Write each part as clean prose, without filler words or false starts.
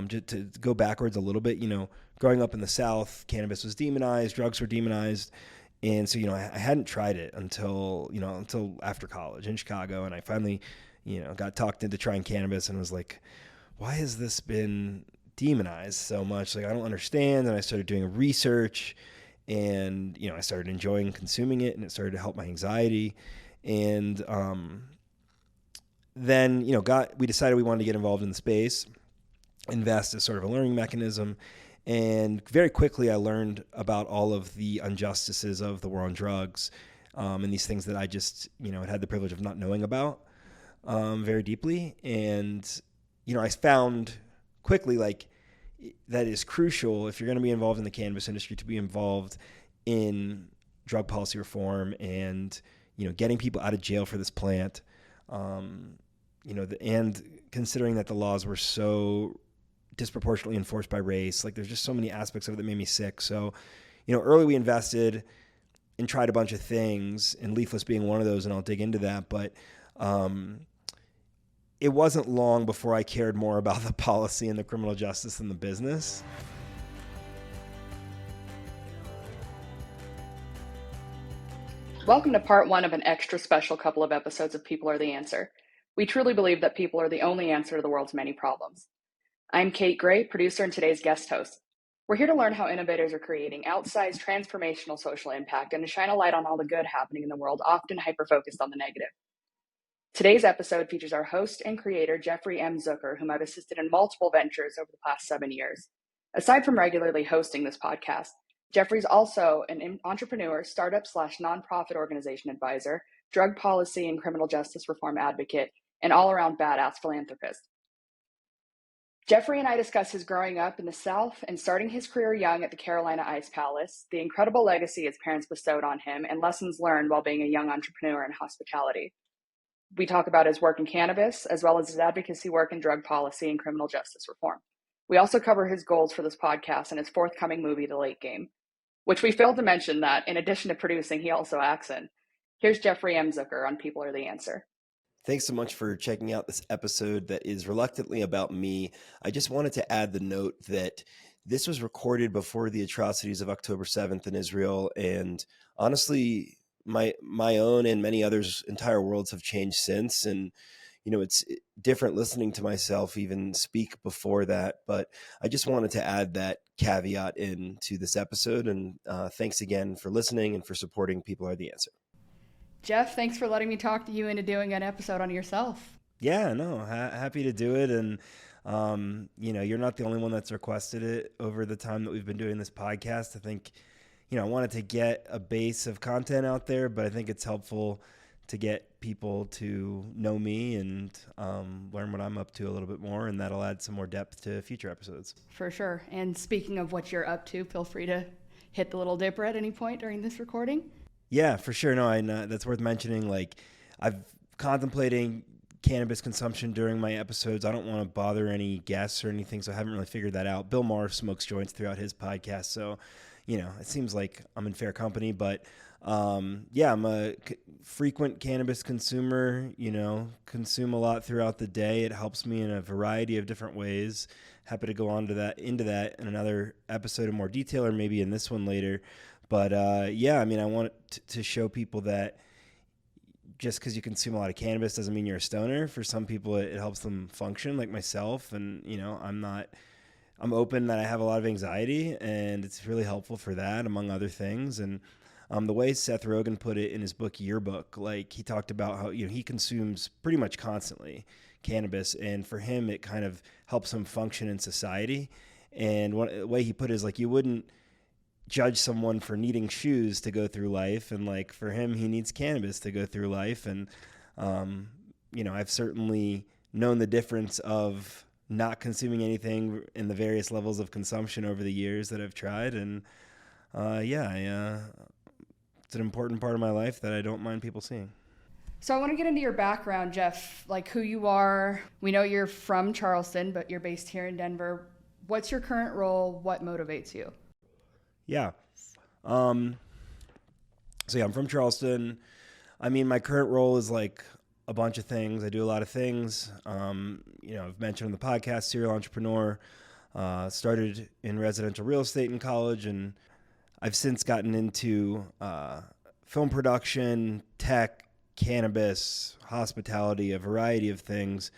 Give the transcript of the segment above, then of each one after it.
Just to go backwards a little bit, growing up in the South, cannabis was demonized, drugs were demonized. And so, I hadn't tried it until after college in Chicago. And I finally, got talked into trying cannabis and was like, why has this been demonized so much? Like, I don't understand. And I started doing research and, I started enjoying consuming it and it started to help my anxiety. And then, we decided we wanted to get involved in the space, invest as sort of a learning mechanism. And very quickly, I learned about all of the injustices of the war on drugs and these things that I just, had the privilege of not knowing about very deeply. And, I found quickly that is crucial if you're going to be involved in the cannabis industry to be involved in drug policy reform and, getting people out of jail for this plant, and considering that the laws were so disproportionately enforced by race. Like, there's just so many aspects of it that made me sick. So, early we invested and tried a bunch of things, and Leaflist being one of those, and I'll dig into that. But it wasn't long before I cared more about the policy and the criminal justice than the business. Welcome to part one of an extra special couple of episodes of People Are the Answer. We truly believe that people are the only answer to the world's many problems. I'm Kait Gray, producer and today's guest host. We're here to learn how innovators are creating outsized transformational social impact and to shine a light on all the good happening in the world, often hyper-focused on the negative. Today's episode features our host and creator, Jeffrey M. Zucker, whom I've assisted in multiple ventures over the past 7 years. Aside from regularly hosting this podcast, Jeffrey's also an entrepreneur, startup/nonprofit organization advisor, drug policy and criminal justice reform advocate, and all-around badass philanthropist. Jeffrey and I discuss his growing up in the South and starting his career young at the Carolina Ice Palace, the incredible legacy his parents bestowed on him, and lessons learned while being a young entrepreneur in hospitality. We talk about his work in cannabis, as well as his advocacy work in drug policy and criminal justice reform. We also cover his goals for this podcast and his forthcoming movie, The Late Game, which we failed to mention that, in addition to producing, he also acts in. Here's Jeffrey M. Zucker on People Are the Answer. Thanks so much for checking out this episode that is reluctantly about me. I just wanted to add the note that this was recorded before the atrocities of October 7th in Israel. And honestly, my own and many others' entire worlds have changed since. And, it's different listening to myself even speak before that. But I just wanted to add that caveat into this episode. And thanks again for listening and for supporting People Are the Answer. Jeff, thanks for letting me talk to you into doing an episode on yourself. Yeah, no, happy to do it. And, you're not the only one that's requested it over the time that we've been doing this podcast. I think, I wanted to get a base of content out there, but I think it's helpful to get people to know me and learn what I'm up to a little bit more, and that'll add some more depth to future episodes. For sure. And speaking of what you're up to, feel free to hit the little dipper at any point during this recording. Yeah, for sure. No, that's worth mentioning. Like, I've contemplating cannabis consumption during my episodes. I don't want to bother any guests or anything, so I haven't really figured that out. Bill Maher smokes joints throughout his podcast, so, it seems like I'm in fair company. But, I'm a frequent cannabis consumer, consume a lot throughout the day. It helps me in a variety of different ways. Happy to go into that in another episode in more detail, or maybe in this one later. But I want to show people that just because you consume a lot of cannabis doesn't mean you're a stoner. For some people, it helps them function, like myself. And, I'm open that I have a lot of anxiety, and it's really helpful for that, among other things. And the way Seth Rogen put it in his book Yearbook, like, he talked about how, he consumes pretty much constantly cannabis. And for him, it kind of helps him function in society. And the way he put it is, like, you wouldn't judge someone for needing shoes to go through life, and like for him, he needs cannabis to go through life. And I've certainly known the difference of not consuming anything in the various levels of consumption over the years that I've tried. And it's an important part of my life that I don't mind people seeing. So I want to get into your background, Jeff, like who you are. We know you're from Charleston, but you're based here in Denver. What's your current role? What motivates you? Yeah. I'm from Charleston. I mean, my current role is like a bunch of things. I do a lot of things. I've mentioned on the podcast, serial entrepreneur. Started in residential real estate in college, and I've since gotten into film production, tech, cannabis, hospitality, a variety of things.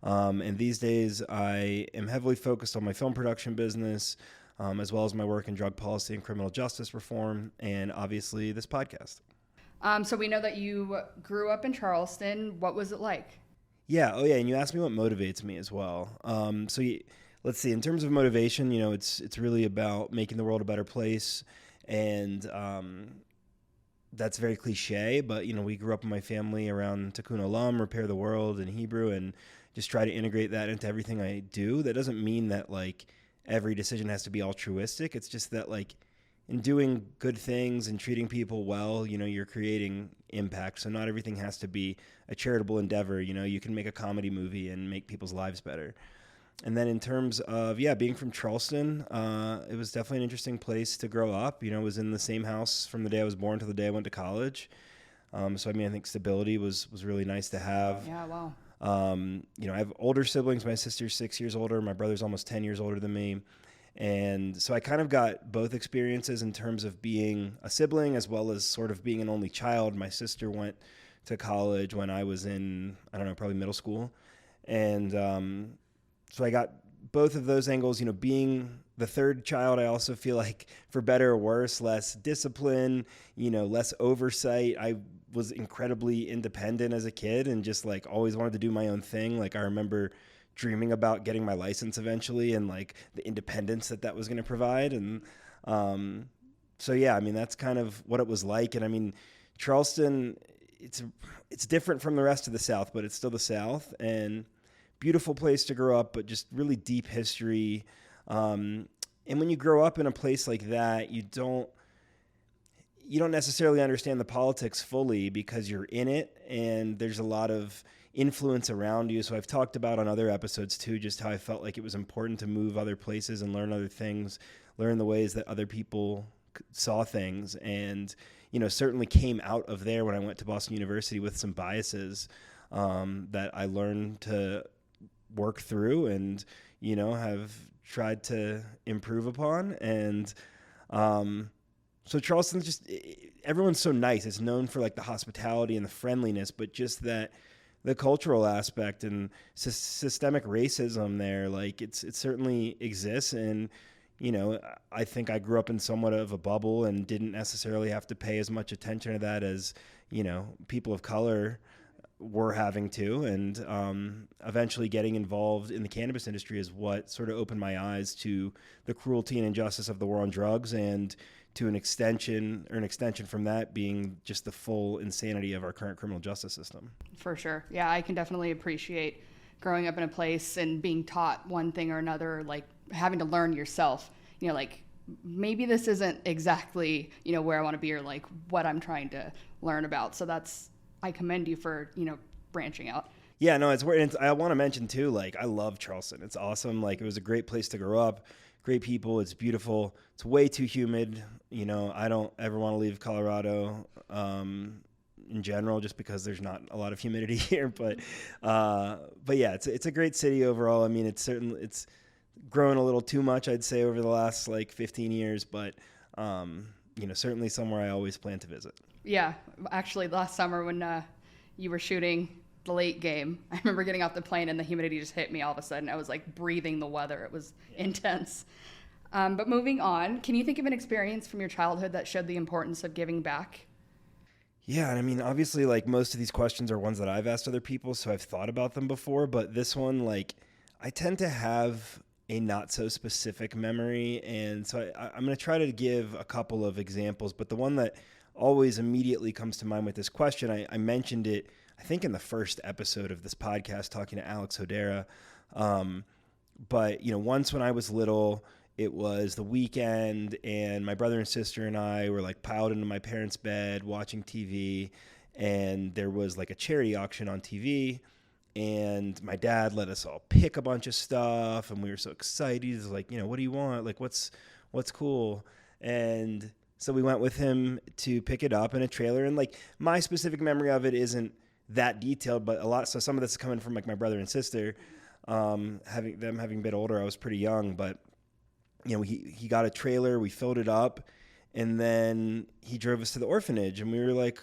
And these days I am heavily focused on my film production business, as well as my work in drug policy and criminal justice reform, and obviously this podcast. So we know that you grew up in Charleston. What was it like? Yeah. Oh, yeah. And you asked me what motivates me as well. Let's see. In terms of motivation, it's really about making the world a better place, and that's very cliche. But we grew up in my family around Tikkun Olam, repair the world in Hebrew, and just try to integrate that into everything I do. That doesn't mean that every decision has to be altruistic. It's just that in doing good things and treating people well, you're creating impact. So not everything has to be a charitable endeavor. You can make a comedy movie and make people's lives better. And then in terms of, being from Charleston, it was definitely an interesting place to grow up. I was in the same house from the day I was born to the day I went to college. I think stability was really nice to have. Yeah, wow. I have older siblings. My sister's 6 years older. My brother's almost 10 years older than me. And so I kind of got both experiences in terms of being a sibling as well as sort of being an only child. My sister went to college when I was in, probably middle school. And so I got both of those angles. Being the third child, I also feel like, for better or worse, less discipline, less oversight. I was incredibly independent as a kid and just always wanted to do my own thing. I remember dreaming about getting my license eventually and the independence that was going to provide. And that's kind of what it was like. And Charleston, it's different from the rest of the South, but it's still the South, and beautiful place to grow up, but just really deep history. And when you grow up in a place like that, you don't necessarily understand the politics fully because you're in it, and there's a lot of influence around you. So I've talked about on other episodes too, just how I felt like it was important to move other places and learn other things, learn the ways that other people saw things. And, certainly came out of there when I went to Boston University with some biases that I learned to work through and, have tried to improve upon. And so Charleston, everyone's so nice. It's known for the hospitality and the friendliness, but just that the cultural aspect and systemic racism there, it certainly exists. And, I think I grew up in somewhat of a bubble and didn't necessarily have to pay as much attention to that as, people of color were having to. And eventually getting involved in the cannabis industry is what sort of opened my eyes to the cruelty and injustice of the war on drugs, and to an extension from that being just the full insanity of our current criminal justice system. For sure. Yeah, I can definitely appreciate growing up in a place and being taught one thing or another, having to learn yourself, maybe this isn't exactly, where I want to be or what I'm trying to learn about. So I commend you for, branching out. Yeah, no, it's weird. I want to mention too, I love Charleston. It's awesome. It was a great place to grow up. Great people. It's beautiful. It's way too humid. I don't ever want to leave Colorado in general, just because there's not a lot of humidity here. But yeah, it's a great city overall. It's grown a little too much, I'd say, over the last 15 years. But certainly somewhere I always plan to visit. Yeah, actually, last summer when you were shooting the late game, I remember getting off the plane and the humidity just hit me all of a sudden. I was breathing the weather. It was intense. But moving on, can you think of an experience from your childhood that showed the importance of giving back? Yeah, and obviously, most of these questions are ones that I've asked other people, so I've thought about them before. But this one, I tend to have a not so specific memory, and so I'm going to try to give a couple of examples. But the one that always immediately comes to mind with this question, I mentioned it, I think, in the first episode of this podcast, talking to Alex Hodara. But once when I was little, it was the weekend, and my brother and sister and I were piled into my parents' bed watching TV, and there was a charity auction on TV, and my dad let us all pick a bunch of stuff, and we were so excited. He's what do you want? What's cool? And so we went with him to pick it up in a trailer, and my specific memory of it isn't that detailed, but so some of this is coming from like my brother and sister, having been older. I was pretty young, but he got a trailer, we filled it up, and then he drove us to the orphanage, and we were like,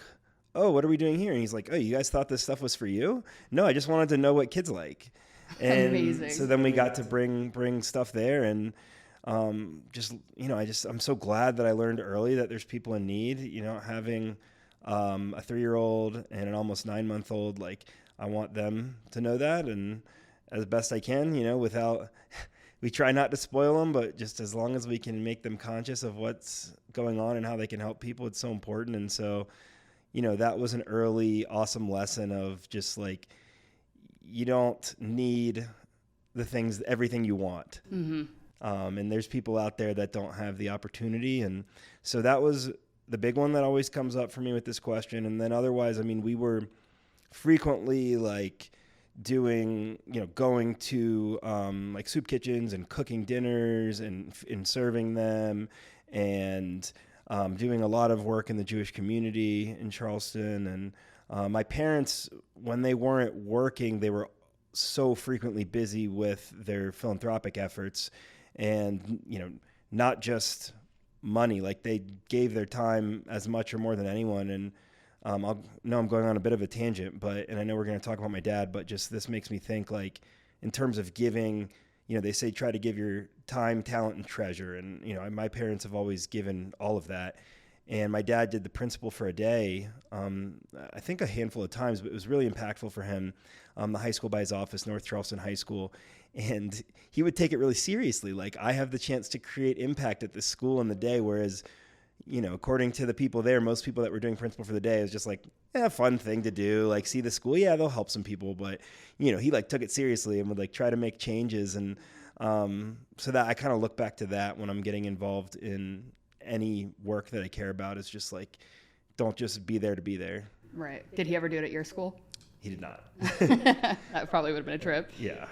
oh, what are we doing here? And he's like, oh, you guys thought this stuff was for you? No, I just wanted to know what kids like. And Amazing. So then we got to bring stuff there, and I'm so glad that I learned early that there's people in need. Having a 3-year-old and an almost 9-month-old, like, I want them to know that, and as best I can, without, we try not to spoil them, but just as long as we can make them conscious of what's going on and how they can help people, it's so important. And so, that was an early awesome lesson of just like, you don't need everything you want. Mm-hmm. And there's people out there that don't have the opportunity. And so that was the big one that always comes up for me with this question. And then otherwise, we were frequently like going to like soup kitchens and cooking dinners and serving them, and doing a lot of work in the Jewish community in Charleston. And my parents, when they weren't working, they were so frequently busy with their philanthropic efforts, and not just money. Like, they gave their time as much or more than anyone. And I'm going on a bit of a tangent, and I know we're going to talk about my dad, but just this makes me think, like, in terms of giving, they say try to give your time, talent, and treasure. And, my parents have always given all of that. And my dad did the principal for a day, I think a handful of times, but it was really impactful for him. The high school by his office, North Charleston High School. And he would take it really seriously. Like, I have the chance to create impact at this school in the day, whereas, according to the people there, most people that were doing principal for the day is just like, fun thing to do. Like, see the school. Yeah, they'll help some people. But, he like took it seriously and would like try to make changes. And so that I kind of look back to that when I'm getting involved in any work that I care about. Is just like, don't just be there to be there. Right. Did he ever do it at your school? He did not. That probably would have been a trip. Yeah.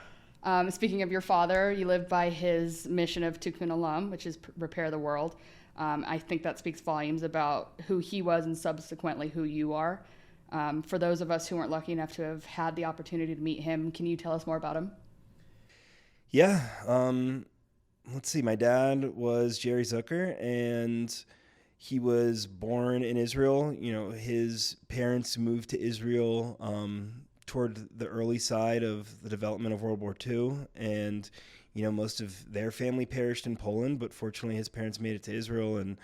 Speaking of your father, you lived by his mission of Tikkun Olam, which is repair the world. I think that speaks volumes about who he was and subsequently who you are. For those of us who weren't lucky enough to have had the opportunity to meet him, can you tell us more about him? Yeah. Let's see. My dad was Jerry Zucker, and he was born in Israel. His parents moved to Israel toward the early side of the development of World War II, and most of their family perished in Poland, but fortunately his parents made it to Israel. And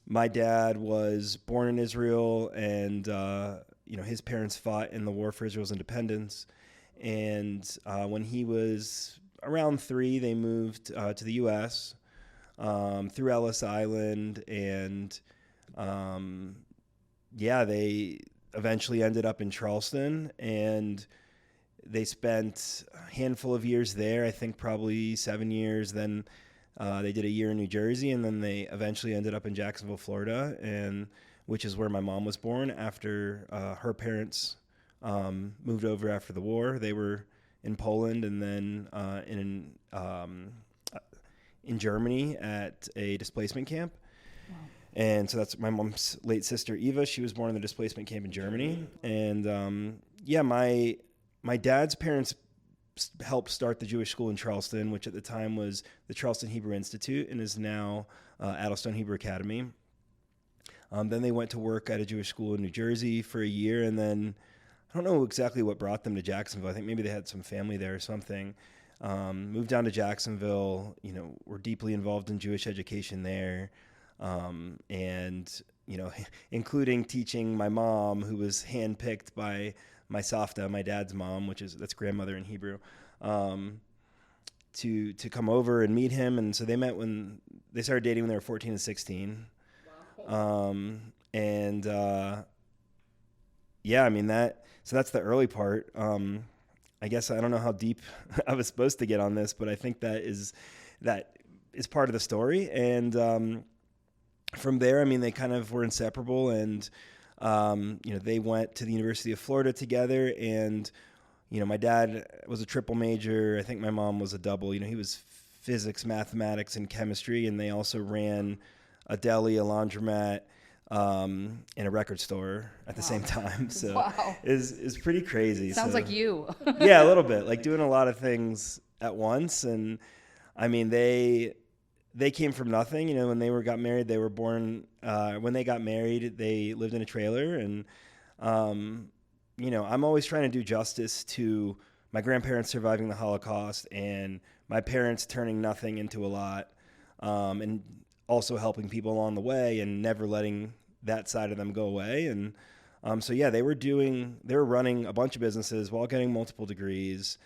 my dad was born in Israel, and his parents fought in the war for Israel's independence. And when he was around 3, they moved to the U.S. Through Ellis Island, and they eventually ended up in Charleston, and they spent a handful of years there, I think probably 7 years. Then they did a year in New Jersey, and then they eventually ended up in Jacksonville, Florida, which is where my mom was born after her parents moved over after the war. They were in Poland, and then in Germany at a displacement camp. Wow. And so that's my mom's late sister, Eva. She was born in the displacement camp in Germany. And my dad's parents helped start the Jewish school in Charleston, which at the time was the Charleston Hebrew Institute and is now Addlestone Hebrew Academy. Then they went to work at a Jewish school in New Jersey for a year, and then I don't know exactly what brought them to Jacksonville. I think maybe they had some family there or something. Moved down to Jacksonville, were deeply involved in Jewish education there. And, including teaching my mom, who was handpicked by my Safta, my dad's mom, that's grandmother in Hebrew, to come over and meet him. And so they met when they started dating when they were 14 and 16. Wow. So that's the early part. I guess I don't know how deep I was supposed to get on this, but I think that is part of the story. And from there, they kind of were inseparable, and they went to the University of Florida together. And my dad was a triple major. I think my mom was a double. He was physics, mathematics, and chemistry, and they also ran a deli, a laundromat, in a record store at the same time. So Wow. is pretty crazy. Sounds like you. Yeah, a little bit, like doing a lot of things at once. And I mean, they came from nothing. When they got married, they were born, when they got married, they lived in a trailer. And, I'm always trying to do justice to my grandparents surviving the Holocaust and my parents turning nothing into a lot, and also helping people along the way and never letting that side of them go away. And so yeah, they were running a bunch of businesses while getting multiple degrees.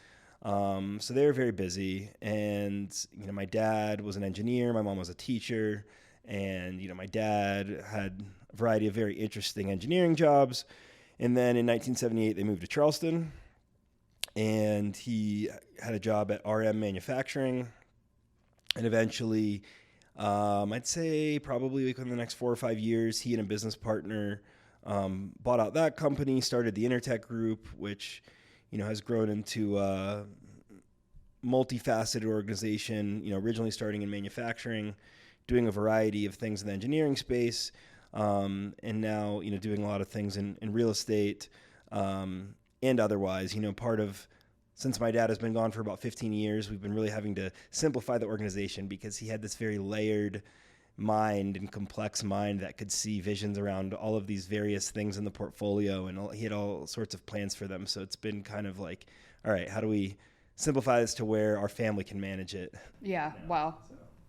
So they were very busy. And my dad was an engineer, my mom was a teacher, and my dad had a variety of very interesting engineering jobs. And then in 1978, they moved to Charleston, and he had a job at RM Manufacturing. And eventually, I'd say probably within the next 4 or 5 years, he and a business partner bought out that company, started the InterTech Group, which has grown into a multifaceted organization, originally starting in manufacturing, doing a variety of things in the engineering space, and now, doing a lot of things in real estate, and otherwise. Since my dad has been gone for about 15 years, we've been really having to simplify the organization because he had this very layered mind and complex mind that could see visions around all of these various things in the portfolio, and he had all sorts of plans for them. So it's been kind of like, all right, how do we simplify this to where our family can manage it? Yeah. Wow.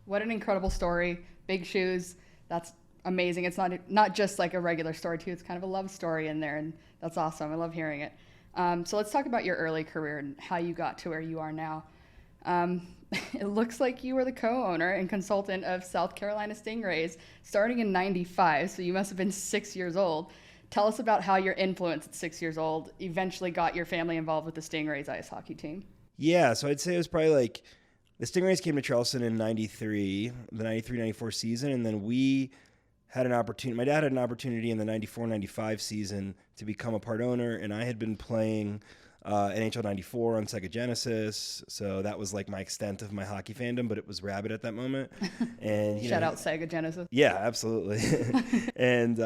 What an incredible story. Big shoes. That's amazing. It's not just like a regular story too. It's kind of a love story in there, and that's awesome. I love hearing it. So let's talk about your early career and how you got to where you are now. It looks like you were the co-owner and consultant of South Carolina Stingrays starting in 95, so you must have been 6 years old. Tell us about how your influence at 6 years old eventually got your family involved with the Stingrays ice hockey team. Yeah, so I'd say it was probably like the Stingrays came to Charleston in 93, the 93-94 season, and then we had an opportunity. My dad had an opportunity in the 94-95 season to become a part owner, and I had been playing NHL 94 on Sega Genesis, so that was like my extent of my hockey fandom, but it was rabid at that moment. And Shout out Sega Genesis. Yeah, absolutely. And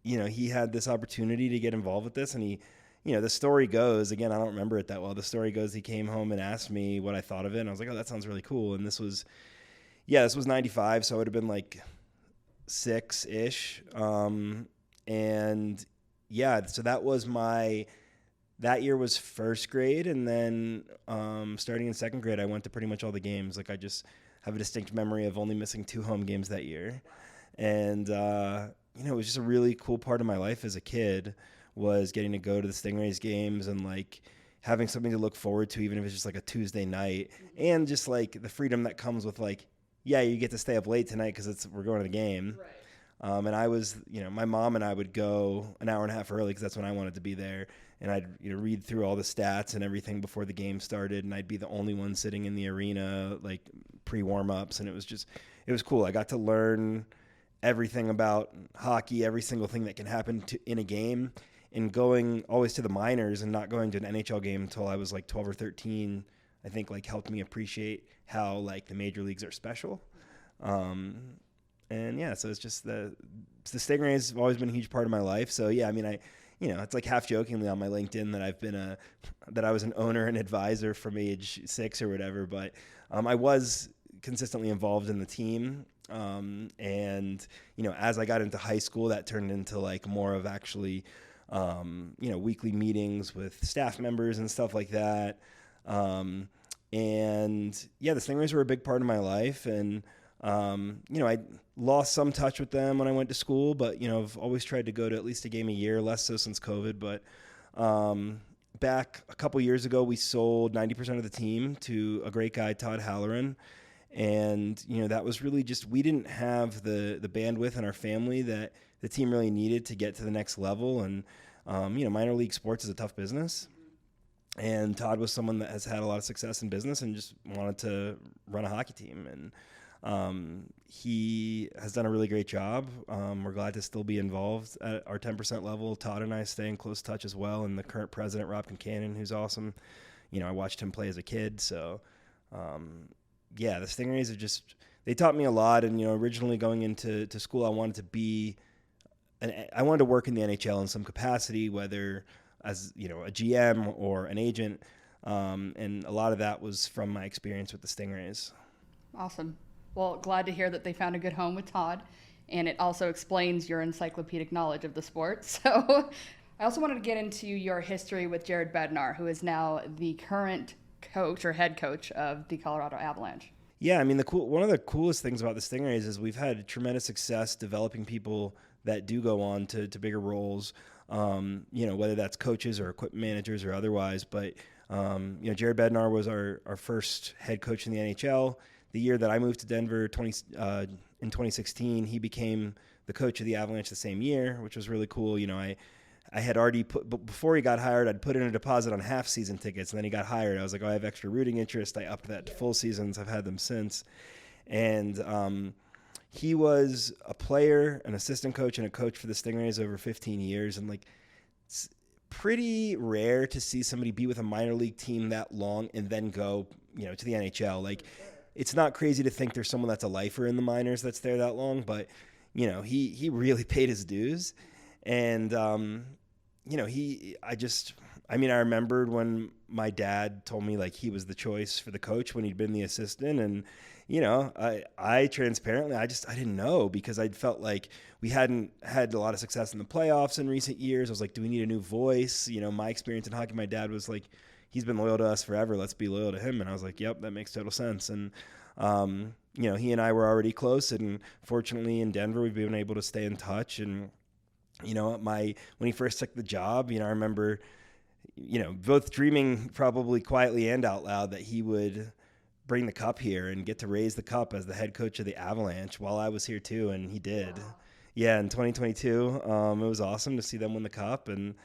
he had this opportunity to get involved with this, and he, the story goes, again, I don't remember it that well. The story goes, he came home and asked me what I thought of it, and I was like, oh, that sounds really cool. And this was 95, so I would have been like 6-ish. And yeah, so that year was first grade. And then starting in second grade, I went to pretty much all the games. Like I just have a distinct memory of only missing 2 home games that year. And, it was just a really cool part of my life as a kid was getting to go to the Stingrays games and like having something to look forward to, even if it's just like a Tuesday night, and just like the freedom that comes with like, yeah, you get to stay up late tonight because we're going to the game. Right. And I was, my mom and I would go an hour and a half early because that's when I wanted to be there. And I'd read through all the stats and everything before the game started, and I'd be the only one sitting in the arena like pre-warm-ups, and it was cool. I got to learn everything about hockey, every single thing that can happen in a game, and going always to the minors and not going to an NHL game until I was like 12 or 13, I think like helped me appreciate how like the major leagues are special. And yeah, so it's just the Stingrays have always been a huge part of my life. So yeah, I mean, it's like half jokingly on my LinkedIn that that I was an owner and advisor from age 6 or whatever, but I was consistently involved in the team. And as I got into high school, that turned into like more of actually, weekly meetings with staff members and stuff like that. And yeah, the Stingrays were a big part of my life, and I lost some touch with them when I went to school, but I've always tried to go to at least a game a year, less so since COVID. But back a couple years ago, we sold 90% of the team to a great guy, Todd Halloran. And, that was really just, we didn't have the bandwidth in our family that the team really needed to get to the next level. And, minor league sports is a tough business. And Todd was someone that has had a lot of success in business and just wanted to run a hockey team. And he has done a really great job. We're glad to still be involved at our 10% level. Todd and I stay in close touch as well. And the current president, Rob Kincannon, who's awesome. I watched him play as a kid. So, the Stingrays they taught me a lot. And, originally going into school, I wanted to be and I wanted to work in the NHL in some capacity, whether as, a GM or an agent. And a lot of that was from my experience with the Stingrays. Awesome. Well, glad to hear that they found a good home with Todd. And it also explains your encyclopedic knowledge of the sport. So I also wanted to get into your history with Jared Bednar, who is now the current coach or head coach of the Colorado Avalanche. Yeah, I mean, one of the coolest things about the Stingrays is we've had tremendous success developing people that do go on to bigger roles, whether that's coaches or equipment managers or otherwise. But, Jared Bednar was our first head coach in the NHL. The year that I moved to Denver in 2016, he became the coach of the Avalanche the same year, which was really cool. I had already before he got hired, I'd put in a deposit on half season tickets, and then he got hired. I was like, I have extra rooting interest. I upped that to full seasons. I've had them since. And he was a player, an assistant coach, and a coach for the Stingrays over 15 years. And it's pretty rare to see somebody be with a minor league team that long and then go, to the NHL. It's not crazy to think there's someone that's a lifer in the minors that's there that long, but he really paid his dues. And I remembered when my dad told me he was the choice for the coach when he'd been the assistant, and I transparently I didn't know, because I felt like we hadn't had a lot of success in the playoffs in recent years. I was like, do we need a new voice? My experience in hockey, my dad was like, he's been loyal to us forever. Let's be loyal to him. And I was like, yep, that makes total sense. And, he and I were already close. And fortunately in Denver, we've been able to stay in touch. And, when he first took the job, I remember, both dreaming probably quietly and out loud that he would bring the cup here and get to raise the cup as the head coach of the Avalanche while I was here too. And he did. Wow. Yeah. In 2022, it was awesome to see them win the cup. And,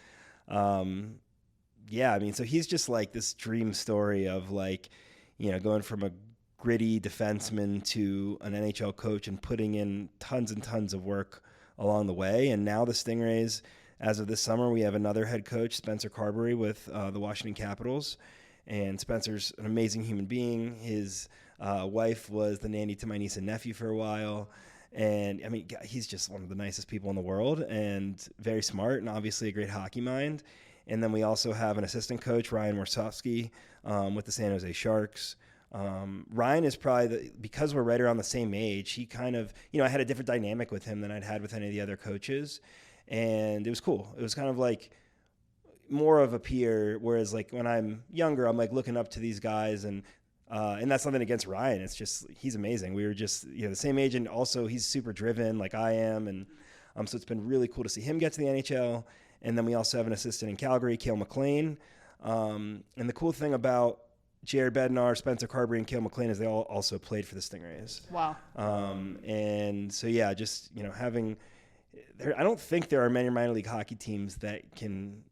so he's just this dream story of going from a gritty defenseman to an NHL coach and putting in tons and tons of work along the way. And now the Stingrays, as of this summer, we have another head coach, Spencer Carberry, with the Washington Capitals. And Spencer's an amazing human being. His wife was the nanny to my niece and nephew for a while. And he's just one of the nicest people in the world and very smart and obviously a great hockey mind. And then we also have an assistant coach, Ryan Morsovsky, with the San Jose Sharks. Ryan is probably, because we're right around the same age, he kind of, I had a different dynamic with him than I'd had with any of the other coaches. And it was cool. It was kind of more of a peer, whereas when I'm younger, I'm looking up to these guys, and that's nothing against Ryan. It's just, he's amazing. We were just, the same age, and also he's super driven like I am. And so it's been really cool to see him get to the NHL. And then we also have an assistant in Calgary, Cale McLean. And the cool thing about Jared Bednar, Spencer Carberry, and Cale McLean is they all also played for the Stingrays. Wow. And so, just, having – I don't think there are many minor league hockey teams that can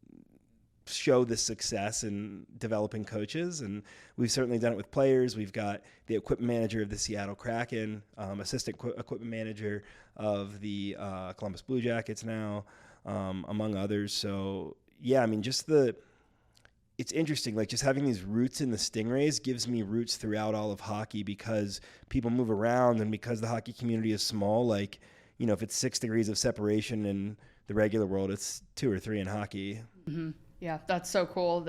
show this success in developing coaches. And we've certainly done it with players. We've got the equipment manager of the Seattle Kraken, assistant equipment manager of the Columbus Blue Jackets now, among others. So, it's interesting, just having these roots in the Stingrays gives me roots throughout all of hockey, because people move around, and because the hockey community is small, if it's 6 degrees of separation in the regular world, it's 2 or 3 in hockey. Mm-hmm. Yeah, that's so cool.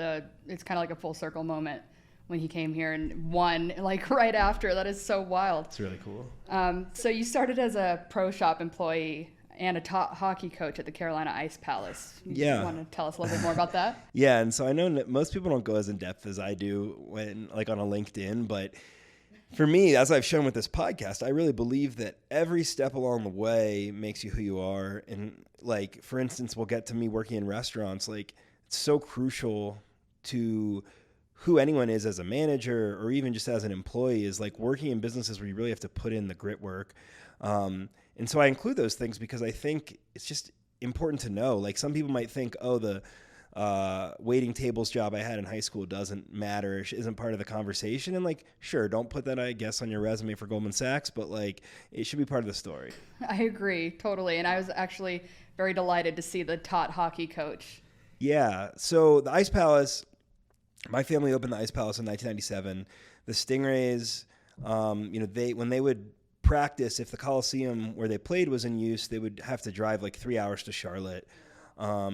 It's kind of like a full circle moment when he came here and won right after. That is so wild. It's really cool. So you started as a pro shop employee and a top hockey coach at the Carolina Ice Palace. Yeah. You want to tell us a little bit more about that? Yeah, and so I know most people don't go as in depth as I do when on a LinkedIn, but for me, as I've shown with this podcast, I really believe that every step along the way makes you who you are. And for instance, we'll get to me working in restaurants. It's so crucial to who anyone is as a manager or even just as an employee, is working in businesses where you really have to put in the grit work. And so I include those things because I think it's just important to know. Some people might think, the waiting tables job I had in high school doesn't matter, isn't part of the conversation. And sure, don't put that, I guess, on your resume for Goldman Sachs, but it should be part of the story. I agree totally. And I was actually very delighted to see the tot hockey coach. Yeah. So the Ice Palace, my family opened the Ice Palace in 1997. The Stingrays, when they would practice, if the Coliseum where they played was in use, they would have to drive like 3 hours to Charlotte.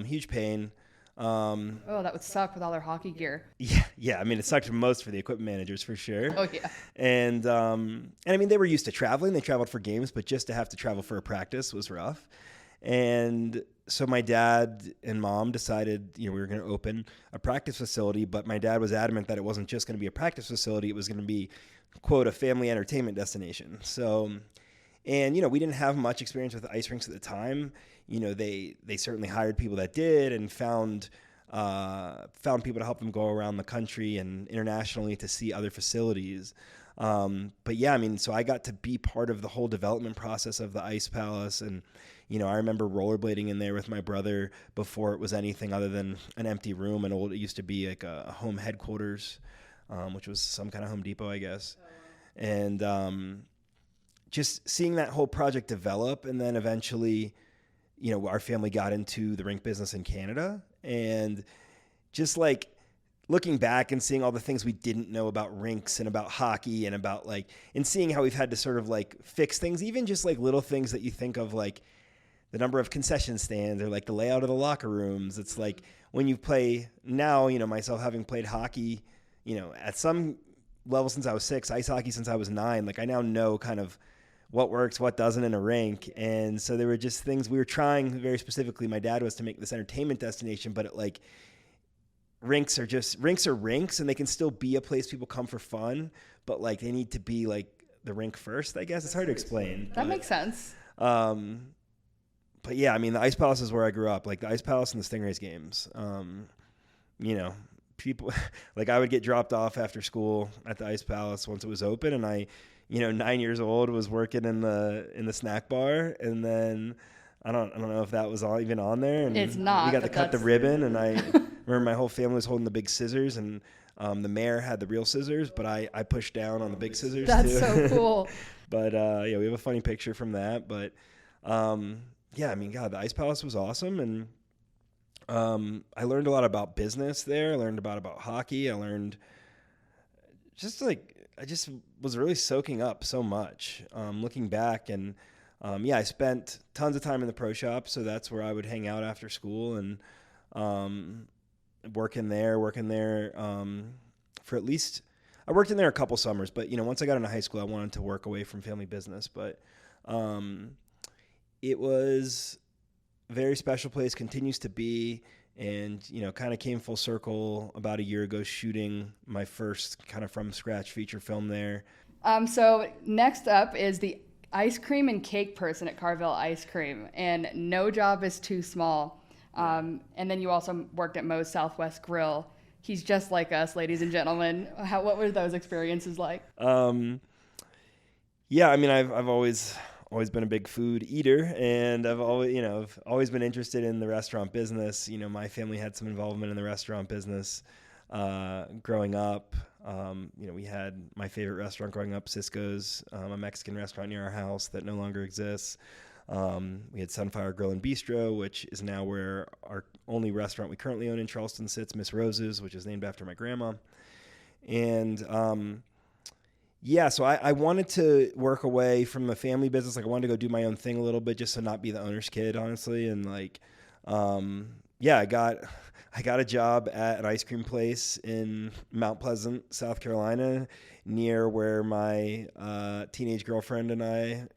Huge pain. That would suck with all their hockey gear. Yeah. I mean, it sucked most for the equipment managers for sure. Oh yeah. And I mean, they were used to traveling. They traveled for games, but just to have to travel for a practice was rough. And so my dad and mom decided, we were going to open a practice facility, but my dad was adamant that it wasn't just going to be a practice facility. It was going to be, quote, a family entertainment destination. So, and, we didn't have much experience with ice rinks at the time. They certainly hired people that did and found people to help them go around the country and internationally to see other facilities. But yeah, I mean, so I got to be part of the whole development process of the Ice Palace. And, I remember rollerblading in there with my brother before it was anything other than an empty room. It used to be like a home headquarters, which was some kind of Home Depot, I guess. And just seeing that whole project develop, and then eventually, our family got into the rink business in Canada, and just like looking back and seeing all the things we didn't know about rinks and about hockey and about and seeing how we've had to sort of fix things, even just little things that you think of, like the number of concession stands or the layout of the locker rooms. It's like when you play now, myself having played hockey, at some level since I was 6, ice hockey since I was 9, I now know kind of what works, what doesn't in a rink. And so there were just things we were trying very specifically. My dad was to make this entertainment destination, but rinks are rinks, and they can still be a place people come for fun, but they need to be the rink first, I guess. It's hard to explain. That makes sense. But yeah, I mean, the Ice Palace is where I grew up, the Ice Palace and the Stingrays games. People, I would get dropped off after school at the Ice Palace once it was open, and I, 9 years old, was working in the snack bar, and then I don't know if that was even on there. And it's not. We got to cut the ribbon, and I remember my whole family was holding the big scissors, and the mayor had the real scissors, but I pushed down on the big scissors. That's too. so cool. But we have a funny picture from that. But yeah, I mean, God, the Ice Palace was awesome, and I learned a lot about business there. I learned about hockey. I learned I just was really soaking up so much, looking back. And I spent tons of time in the pro shop. So that's where I would hang out after school, and working there for at least, I worked in there a couple summers, but once I got into high school, I wanted to work away from family business. But it was a very special place, continues to be, and kind of came full circle about a year ago, shooting my first kind of from scratch feature film there. So next up is the ice cream and cake person at Carville Ice Cream, and no job is too small. And then you also worked at Moe's Southwest Grill. He's just like us, ladies and gentlemen. What were those experiences like? Yeah, I mean, I've always been a big food eater, and I've always been interested in the restaurant business. My family had some involvement in the restaurant business growing up. We had my favorite restaurant growing up, Cisco's, a Mexican restaurant near our house that no longer exists. We had Sunfire Grill and Bistro, which is now where our only restaurant we currently own in Charleston sits, Miss Rose's, which is named after my grandma. And so I wanted to work away from the family business. I wanted to go do my own thing a little bit, just to not be the owner's kid, honestly. And I got a job at an ice cream place in Mount Pleasant, South Carolina, near where my teenage girlfriend and I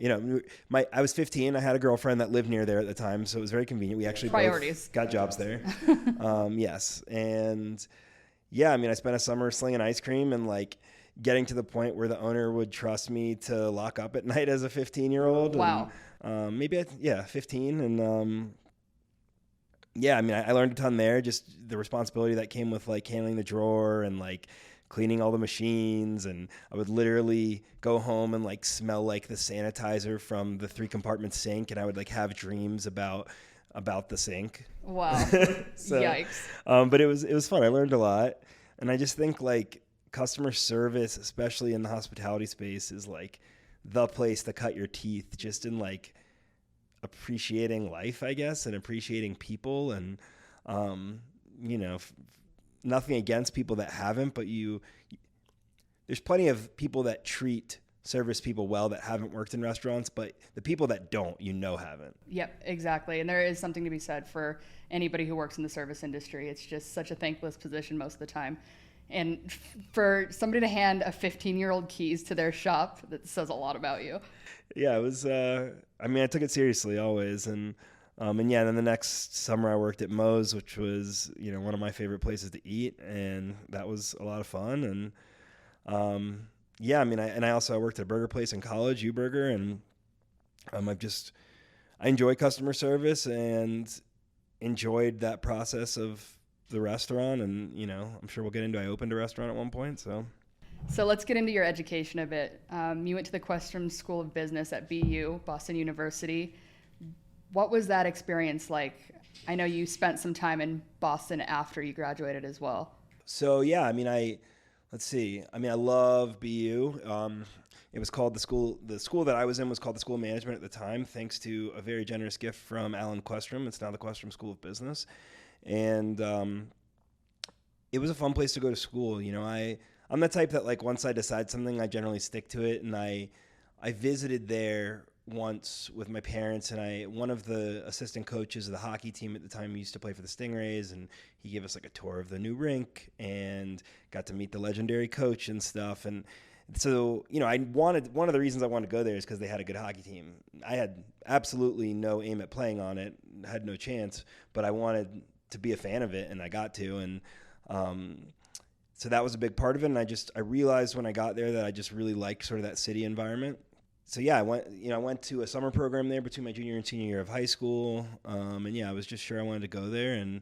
was 15. I had a girlfriend that lived near there at the time, so it was very convenient. We actually both got jobs there. Yes. And yeah, I mean, I spent a summer slinging ice cream and getting to the point where the owner would trust me to lock up at night as a 15-year-old. Wow. And, 15. And I mean, I learned a ton there, just the responsibility that came with handling the drawer and cleaning all the machines. And I would literally go home and smell the sanitizer from the 3-compartment sink, and I would have dreams about the sink. Wow. So, yikes. But it was fun. I learned a lot. And I just think customer service, especially in the hospitality space, is the place to cut your teeth, just in appreciating life, I guess, and appreciating people. And nothing against people that haven't, but there's plenty of people that treat service people well that haven't worked in restaurants, but the people that don't, haven't. Yep, exactly. And there is something to be said for anybody who works in the service industry. It's just such a thankless position most of the time. And for somebody to hand a 15-year-old keys to their shop, that says a lot about you. Yeah, it was, I took it seriously always. And then the next summer I worked at Moe's, which was, one of my favorite places to eat. And that was a lot of fun. And, I worked at a burger place in college, U-Burger, and I enjoy customer service and enjoyed that process of the restaurant. And, I'm sure we'll get into, I opened a restaurant at one point, so. So let's get into your education a bit. You went to the Questrom School of Business at BU, Boston University. What was that experience like? I know you spent some time in Boston after you graduated as well. So, yeah, let's see. I love BU. It was called the school that I was in was called the School of Management at the time, thanks to a very generous gift from Alan Questrom. It's now the Questrom School of Business. And it was a fun place to go to school. I'm the type that, once I decide something, I generally stick to it. And I visited there once with my parents, and one of the assistant coaches of the hockey team at the time used to play for the Stingrays, and he gave us a tour of the new rink and got to meet the legendary coach and stuff. And so, one of the reasons I wanted to go there is because they had a good hockey team. I had absolutely no aim at playing on it, had no chance, but I wanted to be a fan of it, and I got to. And so that was a big part of it. And I realized when I got there that I just really liked sort of that city environment. So yeah, I went to a summer program there between my junior and senior year of high school. I was just sure I wanted to go there, and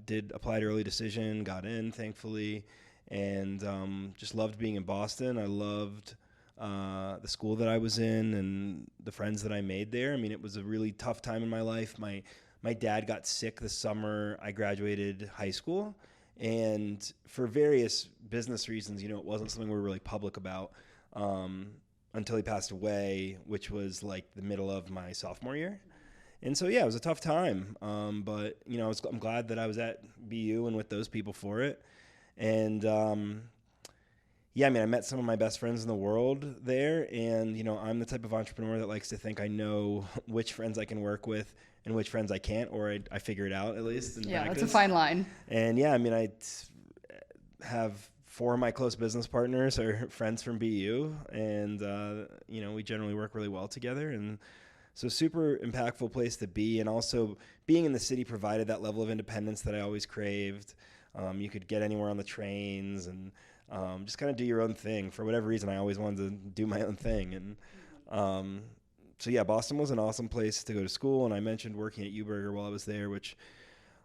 did apply to early decision, got in, thankfully, and just loved being in Boston. I loved the school that I was in and the friends that I made there. It was a really tough time in my life. My dad got sick the summer I graduated high school, and for various business reasons, it wasn't something we were really public about. Until he passed away, which was the middle of my sophomore year. And so, yeah, it was a tough time. But, I'm glad that I was at BU and with those people for it. And, I met some of my best friends in the world there. And, I'm the type of entrepreneur that likes to think I know which friends I can work with and which friends I can't, or I figure it out at least in practice. That's a fine line. And, I have 4 of my close business partners are friends from BU, and, we generally work really well together. And so super impactful place to be. And also being in the city provided that level of independence that I always craved. You could get anywhere on the trains and just kind of do your own thing. For whatever reason, I always wanted to do my own thing. And Boston was an awesome place to go to school. And I mentioned working at U-Burger while I was there, which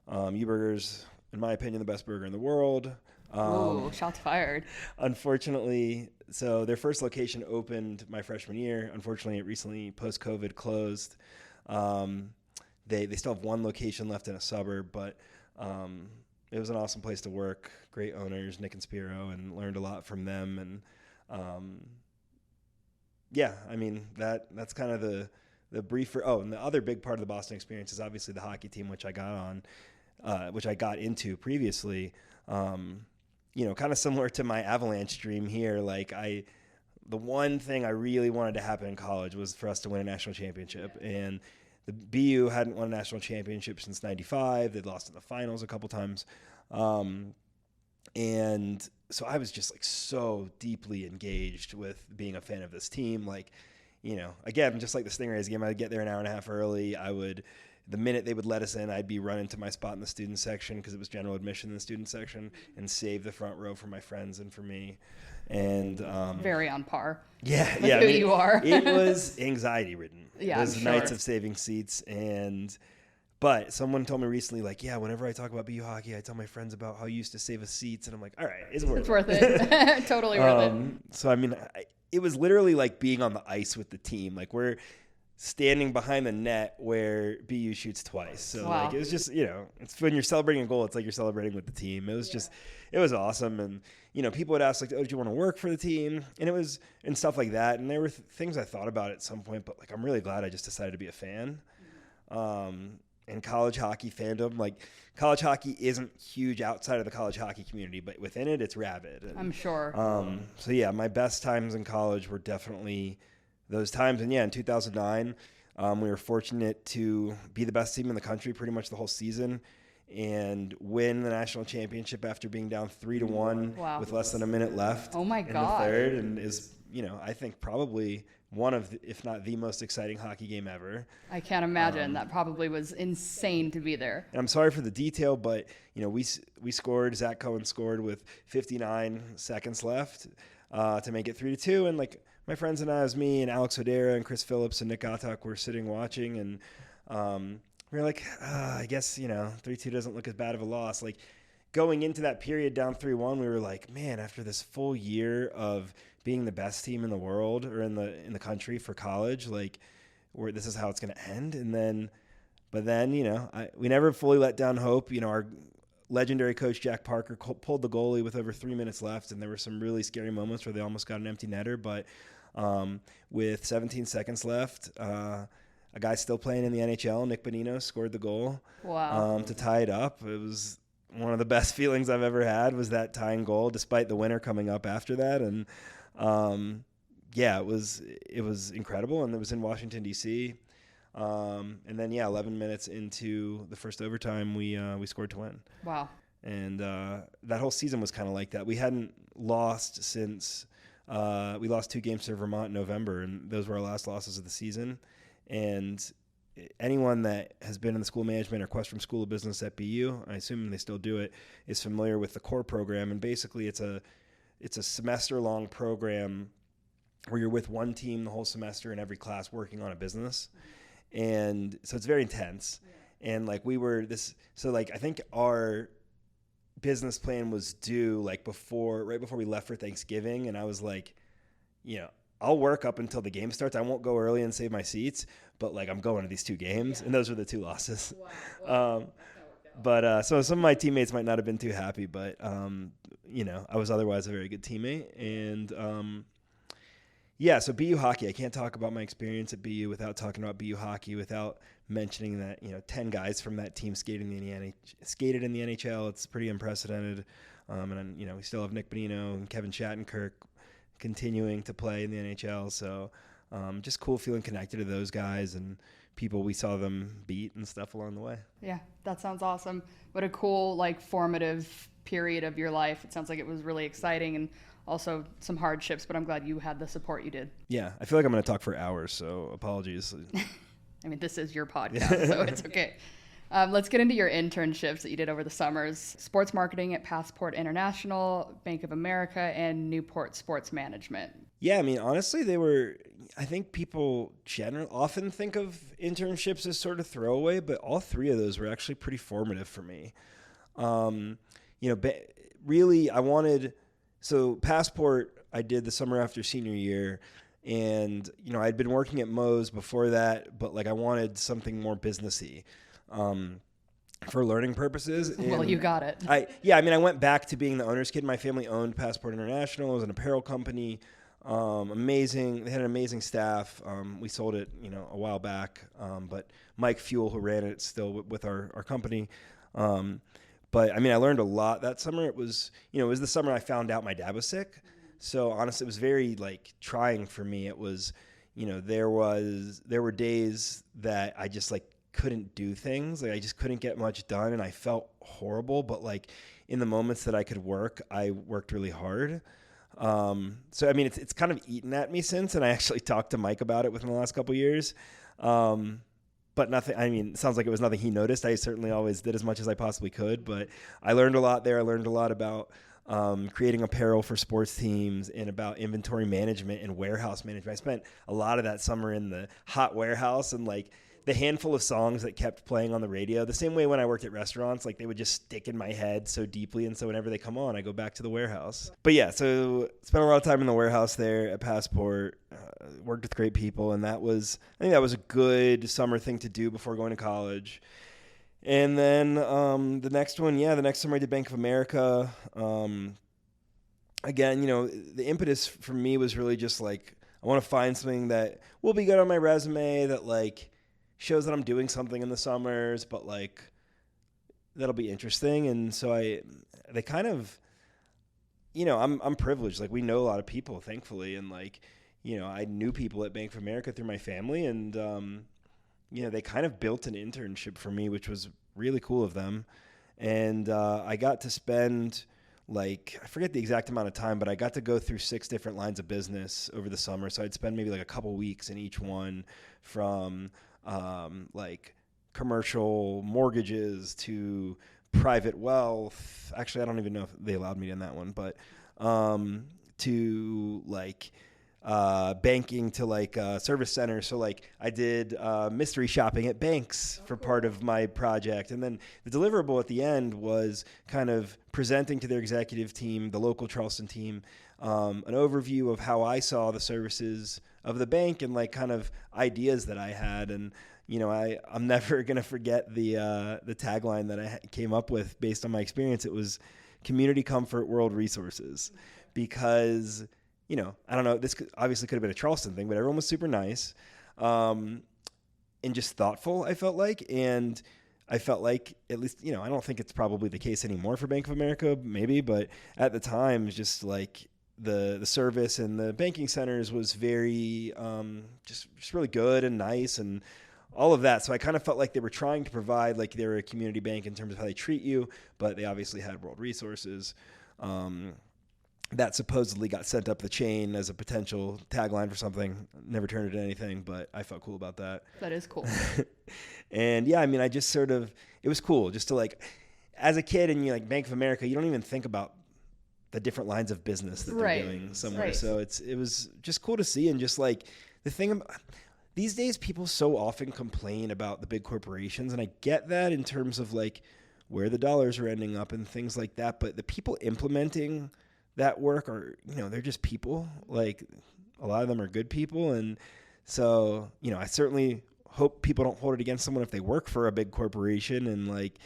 U-Burger's, in my opinion, the best burger in the world. Shots fired. Unfortunately, so their first location opened my freshman year. Unfortunately, it recently, post-COVID, closed. They still have 1 location left in a suburb, but it was an awesome place to work. Great owners, Nick and Spiro, and learned a lot from them. And that's kind of the briefer. Oh, and the other big part of the Boston experience is obviously the hockey team, which I got into previously. Kind of similar to my Avalanche dream here. The one thing I really wanted to happen in college was for us to win a national championship. Yeah. And the BU hadn't won a national championship since '95. They'd lost in the finals a couple times. And so I was just so deeply engaged with being a fan of this team. Again, just like the Stingrays game, I'd get there an hour and a half early. The minute they would let us in, I'd be running to my spot in the student section because it was general admission in the student section, and save the front row for my friends and for me. And very on par. Yeah, who you are. It was anxiety ridden. Yeah, those nights of saving seats. But someone told me recently, whenever I talk about BU hockey, I tell my friends about how you used to save us seats, and I'm like, all right, it's worth it. Totally worth it. So it was literally being on the ice with the team. We're standing behind the net where BU shoots twice. So wow. It was just, it's when you're celebrating a goal, it's like you're celebrating with the team. It was just, it was awesome. And, people would ask oh, do you want to work for the team? And stuff like that. And there were things I thought about at some point, but I'm really glad I just decided to be a fan. and college hockey fandom. Like, college hockey isn't huge outside of the college hockey community, but within it, it's rabid. And, I'm sure. So yeah, my best times in college were definitely those times. And yeah, in 2009, we were fortunate to be the best team in the country pretty much the whole season and win the national championship after being down 3-1 with less than a minute left. Oh my in God. the third, and is, I think probably one of, if not the most exciting hockey game ever. I can't imagine. That probably was insane to be there. And I'm sorry for the detail, but we scored. Zach Cohen scored with 59 seconds left to make it 3-2, and like my friends and I, it was me and Alex Hodara and Chris Phillips and Nick Gottok were sitting watching, and we were like, I guess 3-2 doesn't look as bad of a loss. Like, going into that period down 3-1, we were like, man, after this full year of being the best team in the world or in the country for college, like, this is how it's going to end. But then we never fully let down hope. Our legendary coach Jack Parker pulled the goalie with over 3 minutes left, and there were some really scary moments where they almost got an empty netter. But with 17 seconds left, a guy still playing in the NHL, Nick Bonino, scored the goal to tie it up. It was one of the best feelings I've ever had, was that tying goal, despite the winner coming up after that. And it was incredible, and it was in Washington, D.C. And then 11 minutes into the first overtime, we scored to win. Wow. And that whole season was kind of like that. We hadn't lost since we lost 2 games to Vermont in November, and those were our last losses of the season. And anyone that has been in the school management or Questrom School of Business at BU, I assume they still do it, is familiar with the core program. And basically it's a semester-long program where you're with one team the whole semester in every class working on a business. And so it's very intense. Yeah. And like I think our business plan was due right before we left for Thanksgiving. And I was like, I'll work up until the game starts. I won't go early and save my seats, but like, I'm going to these 2 games, and those were the 2 losses. Wow. So some of my teammates might not have been too happy, but I was otherwise a very good teammate. And so BU hockey, I can't talk about my experience at BU without talking about BU hockey, without mentioning that 10 guys from that team skated in the NHL. It's pretty unprecedented. And then, we still have Nick Bonino and Kevin Shattenkirk continuing to play in the NHL. So just cool feeling connected to those guys and people we saw them beat and stuff along the way. Yeah, that sounds awesome. What a cool, formative period of your life. It sounds like it was really exciting and also some hardships, but I'm glad you had the support you did. Yeah, I feel like I'm going to talk for hours, so apologies. I mean, this is your podcast, so it's okay. Let's get into your internships that you did over the summers. Sports marketing at Passport International, Bank of America, and Newport Sports Management. Yeah, I mean, honestly, I think people often think of internships as sort of throwaway, but all 3 of those were actually pretty formative for me. Really, so Passport, I did the summer after senior year, and, I'd been working at Moe's before that, but I wanted something more businessy. For learning purposes. Well, you got it. I went back to being the owner's kid. My family owned Passport International. It was an apparel company. Amazing. They had an amazing staff. We sold it, a while back. But Mike Fuel, who ran it, still with our company. But I learned a lot that summer. It was the summer I found out my dad was sick. So honestly, it was very trying for me. It was, there were days that I just couldn't do things. I just couldn't get much done, and I felt horrible. But in the moments that I could work, I worked really hard. So it's kind of eaten at me since, and I actually talked to Mike about it within the last couple of years. But nothing. It sounds like it was nothing he noticed. I certainly always did as much as I possibly could, but I learned a lot there. I learned a lot about creating apparel for sports teams and about inventory management and warehouse management. I spent a lot of that summer in the hot warehouse, and the handful of songs that kept playing on the radio, the same way when I worked at restaurants, they would just stick in my head so deeply. And so whenever they come on, I go back to the warehouse. But yeah, so spent a lot of time in the warehouse there at Passport, worked with great people. And I think that was a good summer thing to do before going to college. And then the next summer I did Bank of America. Again, the impetus for me was really just I want to find something that will be good on my resume, that shows that I'm doing something in the summers, but like that'll be interesting. And so they kind of, I'm privileged. Like we know a lot of people, thankfully. And like, I knew people at Bank of America through my family, and, they kind of built an internship for me, which was really cool of them. And I got to spend I forget the exact amount of time, but I got to go through 6 different lines of business over the summer. So I'd spend maybe like a couple weeks in each one, from like commercial mortgages to private wealth. Actually, I don't even know if they allowed me in that one, but to like banking, to like service centers. So like I did mystery shopping at banks for part of my project. And then the deliverable at the end was kind of presenting to their executive team, the local Charleston team, an overview of how I saw the services of the bank and like kind of ideas that I had. And, I'm never going to forget the tagline that I came up with based on my experience. It was community comfort, world resources, because I don't know, this obviously could have been a Charleston thing, but everyone was super nice and just thoughtful, I felt like. And I felt like, at least, I don't think it's probably the case anymore for Bank of America, maybe, but at the time, just like the service and the banking centers was very just really good and nice and all of that. So I kind of felt like they were trying to provide, like they were a community bank in terms of how they treat you, but they obviously had world resources. That supposedly got sent up the chain as a potential tagline for something. Never turned into anything, but I felt cool about that. That is cool. And yeah, I mean, I just sort of, it was cool just to like, as a kid and you like Bank of America, you don't even think about the different lines of business that they're doing somewhere. Right. So it was just cool to see. And just like the thing, these days people so often complain about the big corporations, and I get that in terms of like where the dollars are ending up and things like that. But the people implementing that work are, they're just people. Like a lot of them are good people. And so, I certainly hope people don't hold it against someone if they work for a big corporation. And like,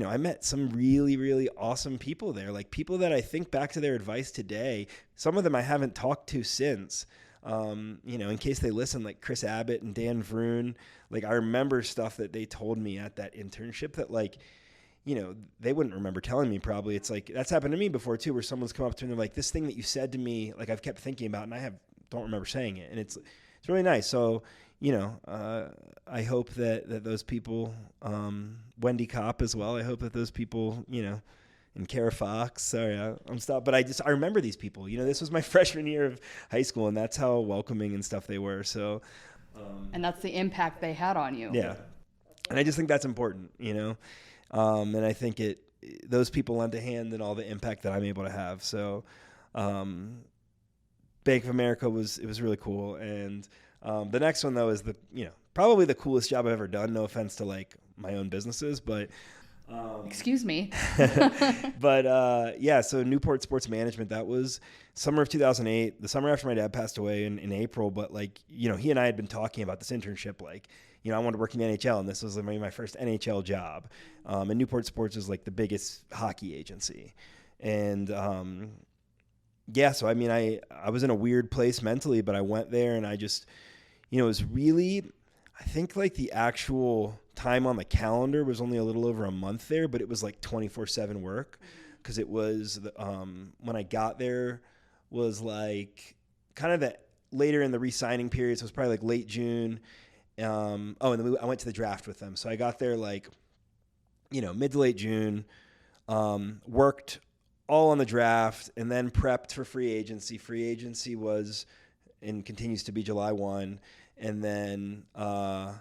I met some really, really awesome people there, like people that I think back to their advice today. Some of them I haven't talked to since, in case they listen, like Chris Abbott and Dan Vroon. Like I remember stuff that they told me at that internship that like, they wouldn't remember telling me probably. It's like, that's happened to me before too, where someone's come up to me and they're like, this thing that you said to me, like I've kept thinking about and I don't remember saying it. And it's really nice. So, I hope that those people, Wendy Kopp as well, I hope that those people, and Kara Fox, sorry, I'm stopped. But I remember these people, this was my freshman year of high school, and that's how welcoming and stuff they were. So, and that's the impact they had on you. Yeah. And I just think that's important, and I think those people lent a hand in all the impact that I'm able to have. So, Bank of America was really cool. And the next one though is probably the coolest job I've ever done. No offense to like my own businesses, but excuse me. But yeah, so Newport Sports Management, that was summer of 2008, the summer after my dad passed away in April. But like, he and I had been talking about this internship, like, I wanted to work in the NHL, and this was my first NHL job. And Newport Sports is like the biggest hockey agency. And yeah, so I mean, I was in a weird place mentally, but I went there and I just, it was really, I think like the actual time on the calendar was only a little over a month there, but it was like 24/7 work, because it was when I got there was like kind of the later in the re-signing period, so it was probably like late June. And then I went to the draft with them, so I got there like mid to late June, worked all on the draft, and then prepped for free agency. Free agency was and continues to be July 1. And then, and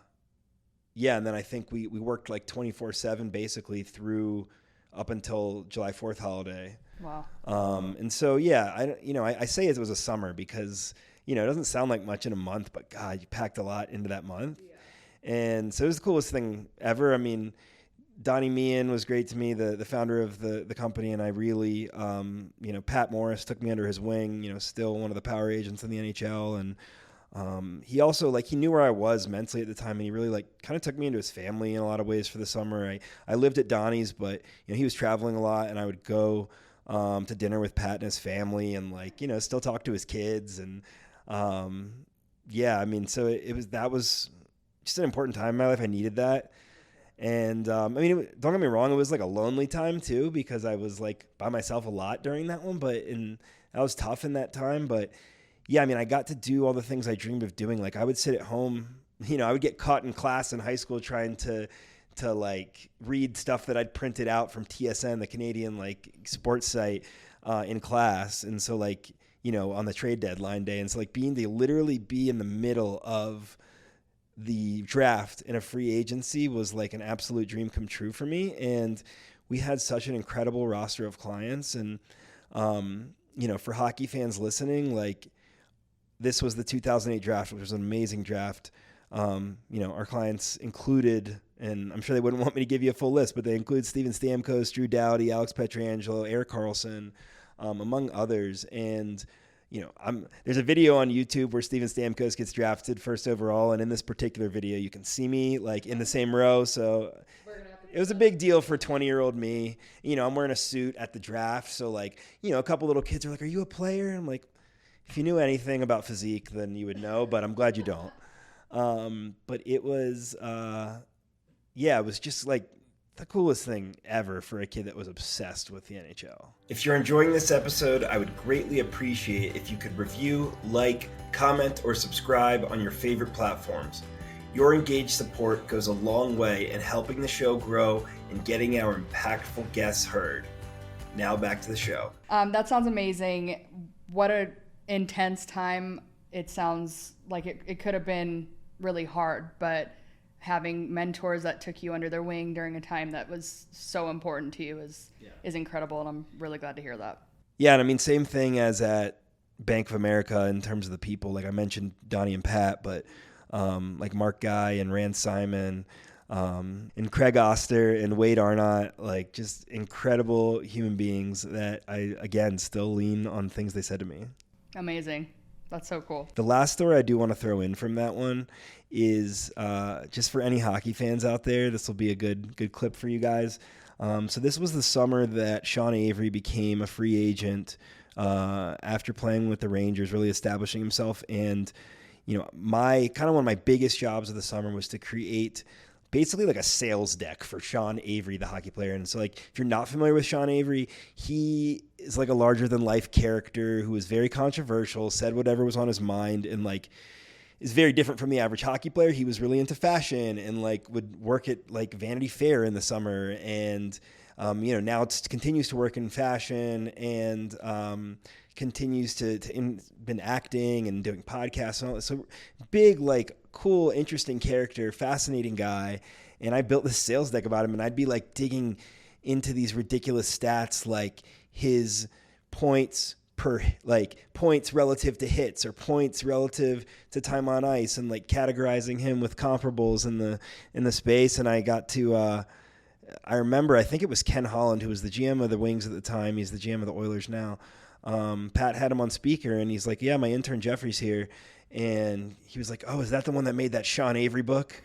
then I think we worked like 24/7 basically through up until July 4th holiday. Wow. And so, yeah, I say it was a summer because, it doesn't sound like much in a month, but God, you packed a lot into that month. Yeah. And so it was the coolest thing ever. I mean, Donnie Meehan was great to me, the founder of the company, and I really, Pat Morris took me under his wing, still one of the power agents in the NHL. And he also, he knew where I was mentally at the time, and he really, kind of took me into his family in a lot of ways for the summer. I lived at Donnie's, but, he was traveling a lot, and I would go to dinner with Pat and his family and, still talk to his kids. And, yeah, I mean, so that was just an important time in my life. I needed that. And don't get me wrong, it was like a lonely time too, because I was like by myself a lot during that one, that was tough in that time. But yeah, I got to do all the things I dreamed of doing. Like I would sit at home, I would get caught in class in high school trying to like read stuff that I'd printed out from TSN, the Canadian like sports site, in class. And so like, on the trade deadline day. And so like literally be in the middle of the draft in a free agency was like an absolute dream come true for me. And we had such an incredible roster of clients. And, for hockey fans listening, like this was the 2008 draft, which was an amazing draft. Our clients included, and I'm sure they wouldn't want me to give you a full list, but they include Steven Stamkos, Drew Doughty, Alex Pietrangelo, Erik Karlsson, among others. And there's a video on YouTube where Steven Stamkos gets drafted first overall, and in this particular video, you can see me like in the same row. So it was a big deal for 20-year-old me. I'm wearing a suit at the draft, so like a couple little kids are like, "Are you a player?" And I'm like, "If you knew anything about physique, then you would know, but I'm glad you don't." But it was, it was just like the coolest thing ever for a kid that was obsessed with the NHL. If you're enjoying this episode, I would greatly appreciate if you could review, like, comment, or subscribe on your favorite platforms. Your engaged support goes a long way in helping the show grow and getting our impactful guests heard. Now back to the show. That sounds amazing. What an intense time. It sounds like it could have been really hard, but having mentors that took you under their wing during a time that was so important to you is incredible, and I'm really glad to hear that. Yeah, and same thing as at Bank of America in terms of the people. Like I mentioned Donnie and Pat, but like Mark Guy and Rand Simon, and Craig Oster and Wade Arnott, like just incredible human beings that I, again, still lean on things they said to me. Amazing. That's so cool. The last story I do want to throw in from that one is just for any hockey fans out there. This will be a good clip for you guys. So this was the summer that Sean Avery became a free agent after playing with the Rangers, really establishing himself. And one of my biggest jobs of the summer was to create basically like a sales deck for Sean Avery, the hockey player. And so like, if you're not familiar with Sean Avery, he is like a larger than life character who was very controversial, said whatever was on his mind, and like is very different from the average hockey player. He was really into fashion and like would work at like Vanity Fair in the summer. And, now it continues to work in fashion and, continues to been acting and doing podcasts and all that. So big, like cool, interesting character, fascinating guy. And I built this sales deck about him, and I'd be like digging into these ridiculous stats, like his points relative to hits or points relative to time on ice, and like categorizing him with comparables in the space. And I got to, I remember, I think it was Ken Holland, who was the GM of the Wings at the time. He's the GM of the Oilers now. Pat had him on speaker, and he's like, "Yeah, my intern Jeffrey's here." And he was like, "Oh, is that the one that made that Sean Avery book?"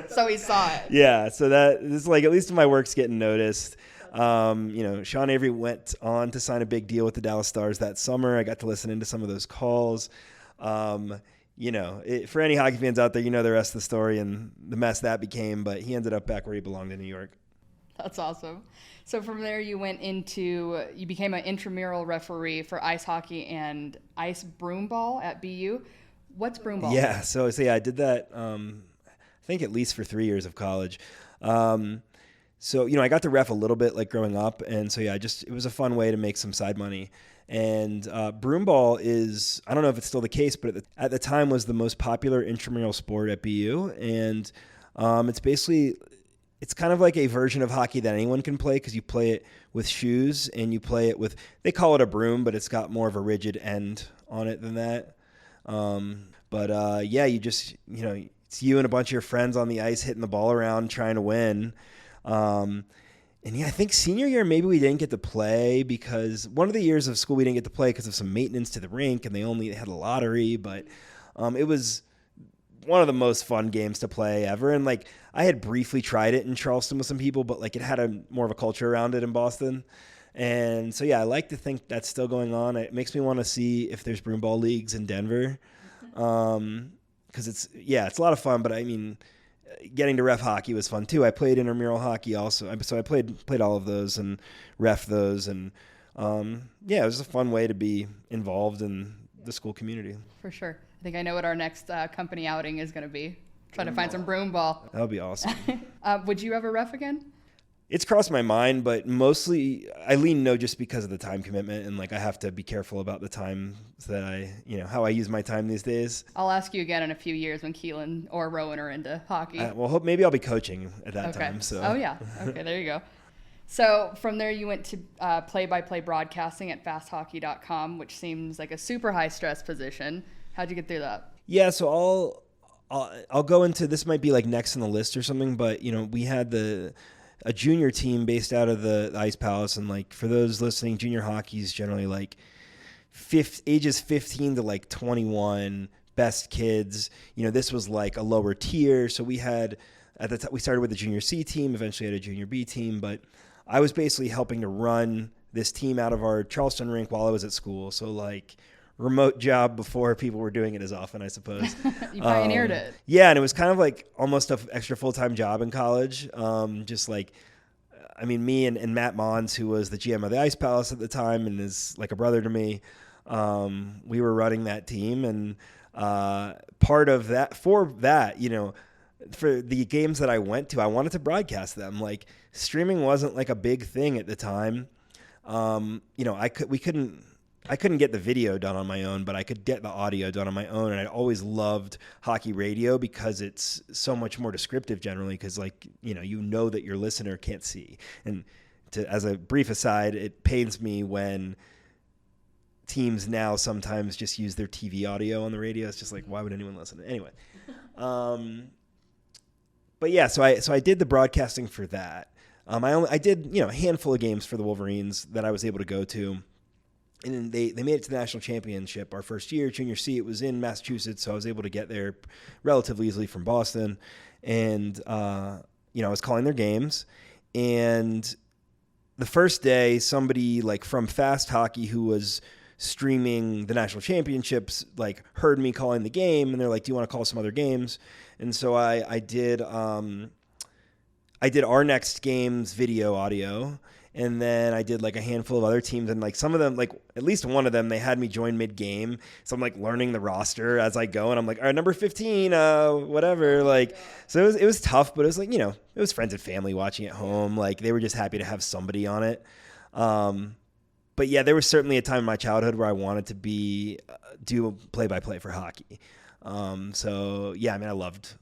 So he saw it. Yeah. So that is like, at least my work's getting noticed. Sean Avery went on to sign a big deal with the Dallas Stars that summer. I got to listen into some of those calls. For any hockey fans out there, the rest of the story and the mess that became, but he ended up back where he belonged in New York. That's awesome. So from there, you became an intramural referee for ice hockey and ice broomball at BU. What's broomball? Yeah, so I did that, I think at least for 3 years of college. So, I got to ref a little bit like growing up. And so, it was a fun way to make some side money. And broomball is, I don't know if it's still the case, but at the time was the most popular intramural sport at BU. And it's kind of like a version of hockey that anyone can play, because you play it with shoes and you play it with, they call it a broom, but it's got more of a rigid end on it than that. You just, it's you and a bunch of your friends on the ice hitting the ball around trying to win. I think senior year, maybe we didn't get to play because one of the years of school we didn't get to play because of some maintenance to the rink, and they had a lottery, but it was one of the most fun games to play ever. And like, I had briefly tried it in Charleston with some people, but like it had more of a culture around it in Boston. And so, I like to think that's still going on. It makes me want to see if there's broomball leagues in Denver. because it's a lot of fun. But I mean, getting to ref hockey was fun too. I played intramural hockey also, so I played all of those and ref those, and it was a fun way to be involved in the school community. For sure. I think I know what our next company outing is going to be. Try to find some broom ball. That would be awesome. Would you ever ref again? It's crossed my mind, but mostly I lean no just because of the time commitment, and like I have to be careful about the time that how I use my time these days. I'll ask you again in a few years when Keelan or Rowan are into hockey. Maybe I'll be coaching at that time. So. Oh yeah. Okay, there you go. So from there you went to play-by-play broadcasting at fasthockey.com, which seems like a super high stress position. How'd you get through that? Yeah, so I'll go into this. Might be like next on the list or something, but we had a junior team based out of the Ice Palace, and like for those listening, junior hockey is generally like ages 15 to like 21, best kids. This was like a lower tier, so we had at the time we started with the junior C team, eventually had a junior B team, but I was basically helping to run this team out of our Charleston rink while I was at school. So like remote job before people were doing it as often, I suppose. You pioneered it. Yeah, and it was kind of like almost an extra full-time job in college. Just like, I mean, me and Matt Mons, who was the GM of the Ice Palace at the time and is like a brother to me, we were running that team. And part of that, for the games that I went to, I wanted to broadcast them. Like streaming wasn't like a big thing at the time. I couldn't get the video done on my own, but I could get the audio done on my own. And I always loved hockey radio because it's so much more descriptive generally, because like, that your listener can't see. And as a brief aside, it pains me when teams now sometimes just use their TV audio on the radio. It's just like, why would anyone listen? Anyway. But yeah, so I did the broadcasting for that. I did, a handful of games for the Wolverines that I was able to go to. And they made it to the national championship our first year, junior C. It was in Massachusetts, so I was able to get there relatively easily from Boston. And, I was calling their games. And the first day, somebody like from Fast Hockey who was streaming the national championships, like heard me calling the game, and they're like, do you want to call some other games? And so I did our next game's video audio. And then I did like a handful of other teams, and like some of them, like at least one of them, they had me join mid-game. So I'm like learning the roster as I go, and I'm like, all right, number 15, whatever. Like, so it was tough, but it was like, it was friends and family watching at home. Like they were just happy to have somebody on it. But yeah, there was certainly a time in my childhood where I wanted to do play-by-play for hockey. So yeah, I mean, I loved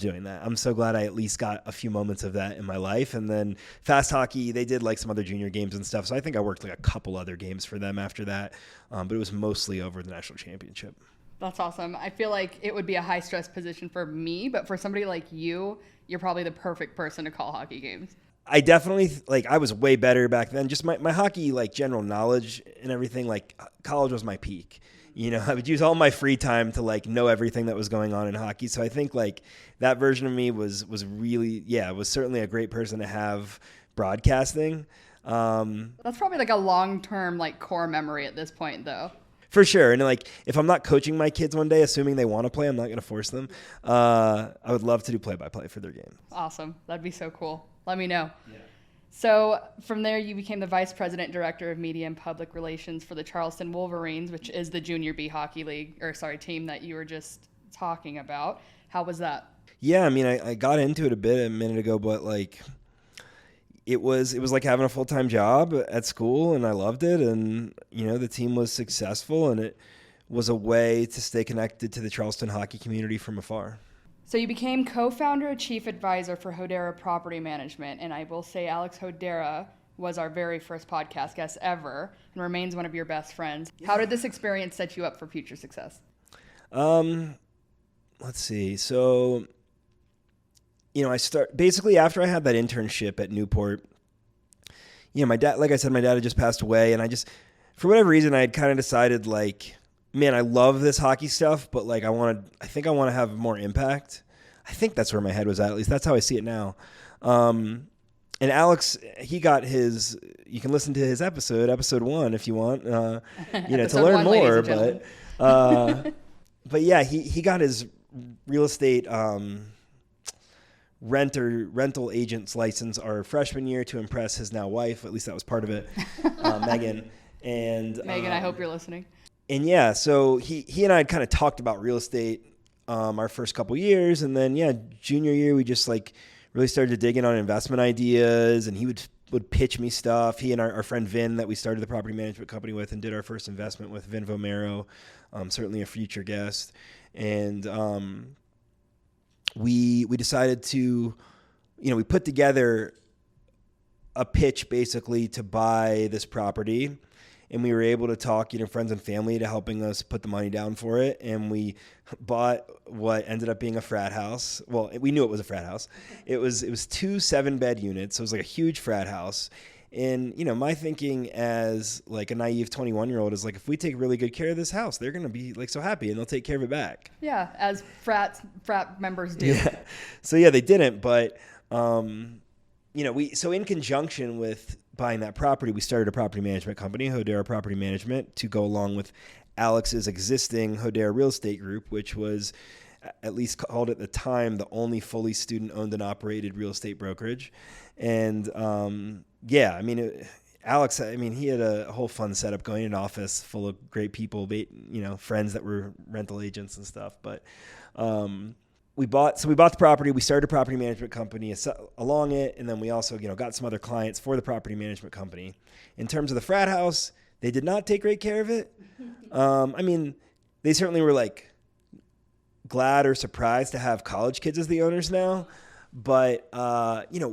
doing that. I'm so glad I at least got a few moments of that in my life. And then Fast Hockey, they did like some other junior games and stuff. So I think I worked like a couple other games for them after that. But it was mostly over the national championship. That's awesome. I feel like it would be a high stress position for me, but for somebody like you, you're probably the perfect person to call hockey games. I definitely, I was way better back then. Just my hockey, like general knowledge and everything, like college was my peak. I would use all my free time to like know everything that was going on in hockey. So I think like that version of me was really, was certainly a great person to have broadcasting. That's probably like a long-term like core memory at this point though. For sure. And like, if I'm not coaching my kids one day, assuming they want to play, I'm not going to force them. I would love to do play-by-play for their game. Awesome. That'd be so cool. Let me know. Yeah. So from there, you became the Vice President Director of Media and Public Relations for the Charleston Wolverines, which is the Junior B hockey team that you were just talking about. How was that? Yeah, I mean, I got into it a minute ago, but like it was like having a full-time job at school, and I loved it. And, the team was successful, and it was a way to stay connected to the Charleston hockey community from afar. So you became co-founder and chief advisor for Hodara Property Management, and I will say Alex Hodara was our very first podcast guest ever and remains one of your best friends. Yeah. How did this experience set you up for future success? Let's see. So, basically after I had that internship at Newport, my dad, like I said, my dad had just passed away, and I just, for whatever reason, I had kind of decided like, man, I love this hockey stuff, but like I think I want to have more impact. I think that's where my head was at least that's how I see it now. And Alex, he got you can listen to his episode 1 if you want, to learn more, but yeah, he got his real estate rental agent's license our freshman year to impress his now wife. At least that was part of it, Megan. And Megan, I hope you're listening. And yeah, so he and I had kind of talked about real estate our first couple years, and then junior year we just like really started to dig in on investment ideas, and he would pitch me stuff. He and our friend Vin that we started the property management company with and did our first investment with, Vin Vomero, certainly a future guest. And we decided to, we put together a pitch basically to buy this property. And we were able to talk, friends and family to helping us put the money down for it. And we bought what ended up being a frat house. Well, we knew it was a frat house. It was 2 7-bed units. So it was like a huge frat house. And, my thinking as like a naive 21-year-old is like, if we take really good care of this house, they're going to be like so happy and they'll take care of it back. Yeah, as frat members do. Yeah. So they didn't. But, so in conjunction with buying that property, we started a property management company, Hodara Property Management, to go along with Alex's existing Hodara Real Estate Group, which was, at least called at the time, the only fully student-owned and operated real estate brokerage. And Alex, he had a whole fun setup, going in an office full of great people, friends that were rental agents and stuff. But we bought the property. We started a property management company along it, and then we also, got some other clients for the property management company. In terms of the frat house, they did not take great care of it. They certainly were like glad or surprised to have college kids as the owners now, but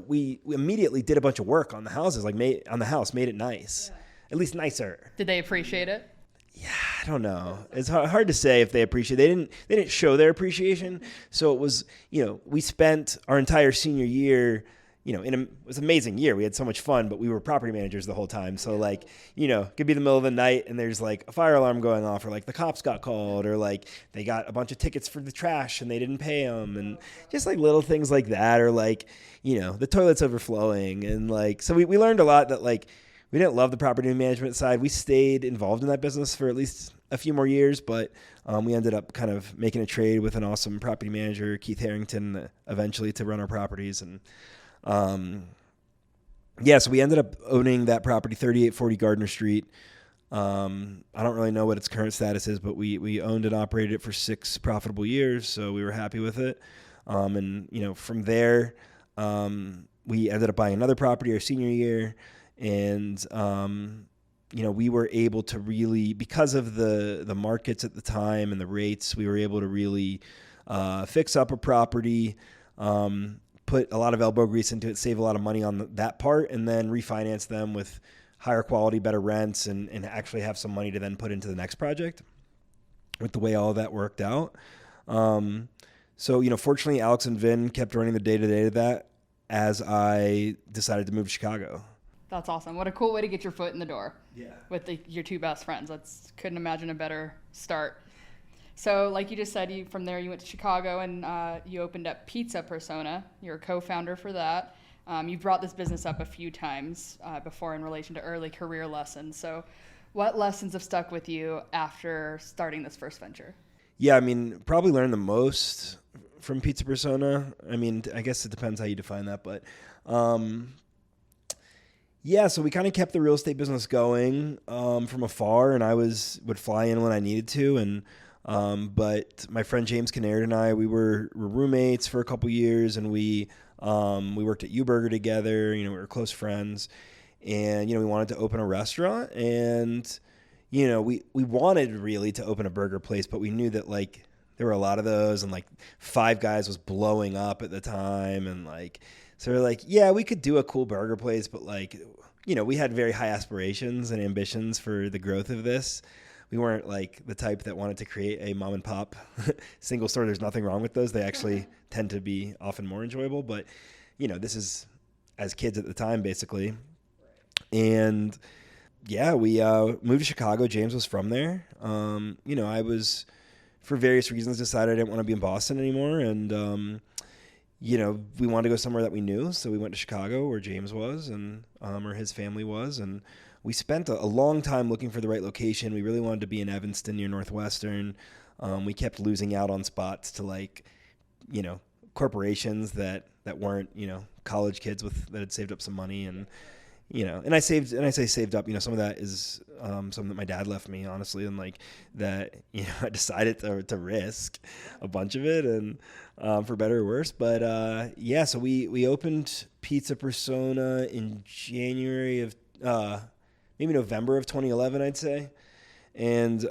we immediately did a bunch of work on the houses, made it nice, at least nicer. Did they appreciate it? Yeah, I don't know. It's hard to say if they appreciate. They didn't show their appreciation. So it was, we spent our entire senior year, it was an amazing year. We had so much fun, but we were property managers the whole time. So it could be the middle of the night and there's like a fire alarm going off, or like the cops got called, or like they got a bunch of tickets for the trash and they didn't pay them, and just like little things like that, or like, the toilet's overflowing, and so we learned a lot that we didn't love the property management side. We stayed involved in that business for at least a few more years, but we ended up kind of making a trade with an awesome property manager, Keith Harrington, eventually to run our properties. And so we ended up owning that property, 3840 Gardner Street. I don't really know what its current status is, but we owned and operated it for 6 profitable years, so we were happy with it. From there, we ended up buying another property our senior year. And, we were able to really, because of the markets at the time and the rates, we were able to really fix up a property, put a lot of elbow grease into it, save a lot of money on that part, and then refinance them with higher quality, better rents, and actually have some money to then put into the next project with the way all of that worked out. Fortunately, Alex and Vin kept running the day-to-day of that as I decided to move to Chicago. That's awesome. What a cool way to get your foot in the door. Yeah. With your 2 best friends. Couldn't imagine a better start. So like you just said, from there you went to Chicago and you opened up Pizza Persona. You're a co-founder for that. You've brought this business up a few times before in relation to early career lessons. So what lessons have stuck with you after starting this first venture? Yeah, probably learned the most from Pizza Persona. I guess it depends how you define that, but so we kind of kept the real estate business going from afar, and I would fly in when I needed to. And but my friend James Kinnaird and I, we were roommates for a couple years, and we worked at U-Burger together. We were close friends, and we wanted to open a restaurant, and we wanted really to open a burger place, but we knew that there were a lot of those, and Five Guys was blowing up at the time, and so we're we could do a cool burger place, but we had very high aspirations and ambitions for the growth of this. We weren't the type that wanted to create a mom and pop single store. There's nothing wrong with those. They actually tend to be often more enjoyable, but this is as kids at the time, basically. And we moved to Chicago. James was from there. I was, for various reasons, decided I didn't want to be in Boston anymore. And, we wanted to go somewhere that we knew. So we went to Chicago, where James was, and or his family was. And we spent a long time looking for the right location. We really wanted to be in Evanston near Northwestern. We kept losing out on spots to like, corporations that weren't, college kids that had saved up some money. And and I say saved up, some of that is something that my dad left me, honestly, and like that, I decided to risk a bunch of it, and for better or worse. But so we opened Pizza Persona in January of maybe November of 2011, I'd say. And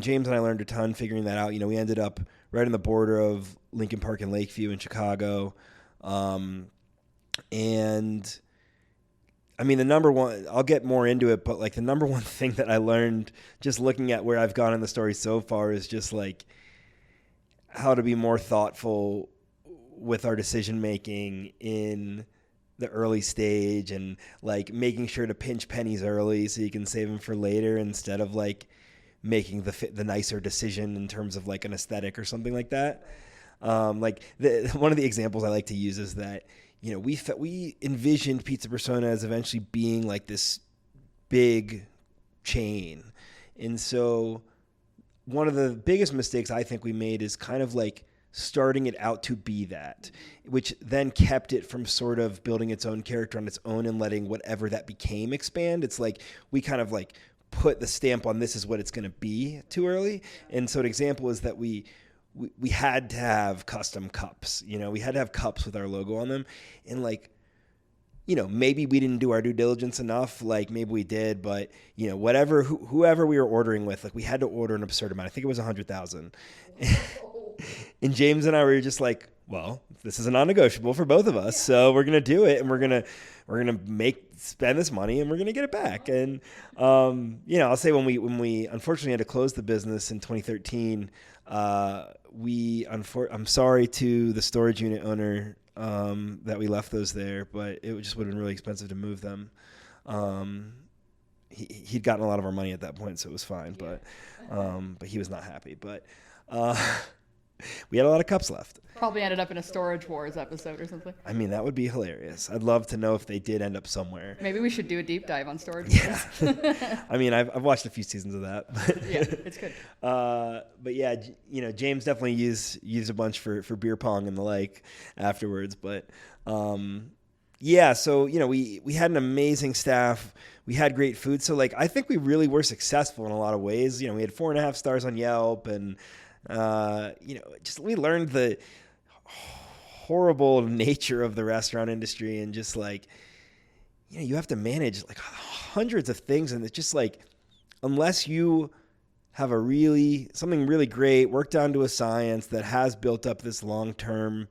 James and I learned a ton figuring that out. We ended up right on the border of Lincoln Park and Lakeview in Chicago. And the number one, I'll get more into it, but like the number one thing that I learned just looking at where I've gone in the story so far is just like how to be more thoughtful with our decision making in the early stage, and like making sure to pinch pennies early so you can save them for later, instead of like making the nicer decision in terms of like an aesthetic or something like that. One of the examples I like to use is that, we envisioned Pizza Persona as eventually being like this big chain. And so one of the biggest mistakes I think we made is kind of like starting it out to be that, which then kept it from sort of building its own character on its own and letting whatever that became expand. It's like we kind of like put the stamp on this is what it's going to be too early. And so an example is that we had to have custom cups. We had to have cups with our logo on them. And like, maybe we didn't do our due diligence enough. Like maybe we did, but whoever we were ordering with, like we had to order an absurd amount. I think it was 100,000. And James and I were just like, well, this is a non-negotiable for both of us. Yeah. So we're going to do it, and we're going to spend this money, and we're going to get it back. And, I'll say when we unfortunately had to close the business in 2013, I'm sorry to the storage unit owner, that we left those there, but it just would have been really expensive to move them. He'd gotten a lot of our money at that point, so it was fine, but he was not happy. But, we had a lot of cups left. Probably ended up in a Storage Wars episode or something. That would be hilarious. I'd love to know if they did end up somewhere. Maybe we should do a deep dive on Storage Wars. Yeah. I've watched a few seasons of that. Yeah, it's good. But yeah, James definitely used a bunch for beer pong and the like afterwards. But so we had an amazing staff. We had great food. So like I think we really were successful in a lot of ways. We had 4.5 stars on Yelp, and we learned the horrible nature of the restaurant industry, and just like, you have to manage like hundreds of things. And it's just like, unless you have something really great, worked down to a science that has built up this long-term,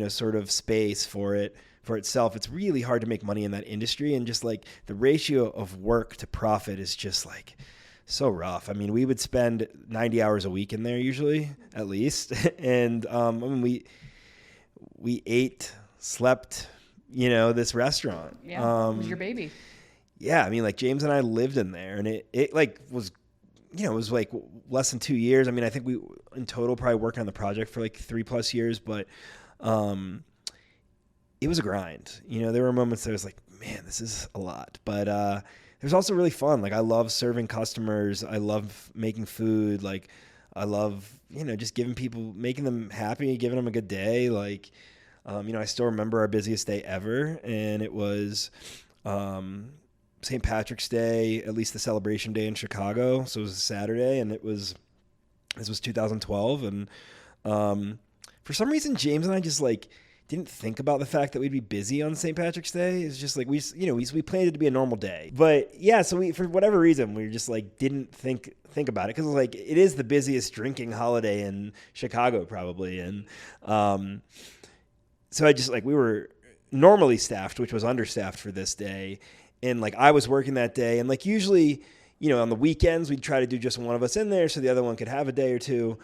sort of space for itself, it's really hard to make money in that industry. And just like the ratio of work to profit is just like so rough. We would spend 90 hours a week in there usually, at least. And we ate, slept, this restaurant. Yeah, it was your baby. Yeah, like James and I lived in there, and it like was, it was like less than 2 years. I think we in total probably worked on the project for like 3+ years, but it was a grind. There were moments that I was like, man, this is a lot. But it was also really fun. Like I love serving customers. I love making food. Like I love, just making them happy, giving them a good day. Like, I still remember our busiest day ever, and it was St. Patrick's Day, at least the celebration day in Chicago. So it was a Saturday, and this was 2012. And for some reason, James and I just like didn't think about the fact that we'd be busy on St. Patrick's Day. It's just like we planned it to be a normal day. But yeah, so we, for whatever reason, we just like didn't think about it, because like it is the busiest drinking holiday in Chicago probably. And so I just like, we were normally staffed, which was understaffed for this day. And like I was working that day, and like usually, on the weekends we'd try to do just one of us in there so the other one could have a day or two.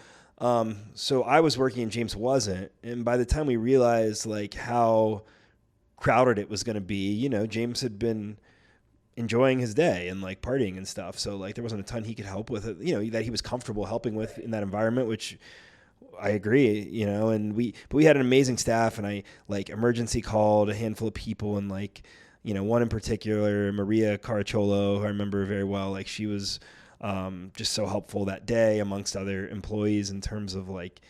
So I was working and James wasn't. And by the time we realized like how crowded it was going to be, James had been enjoying his day and like partying and stuff. So like there wasn't a ton he could help with, that he was comfortable helping with in that environment, which I agree, and but we had an amazing staff, and I like emergency called a handful of people, and like, one in particular, Maria Caracciolo, who I remember very well, like she was just so helpful that day amongst other employees in terms of like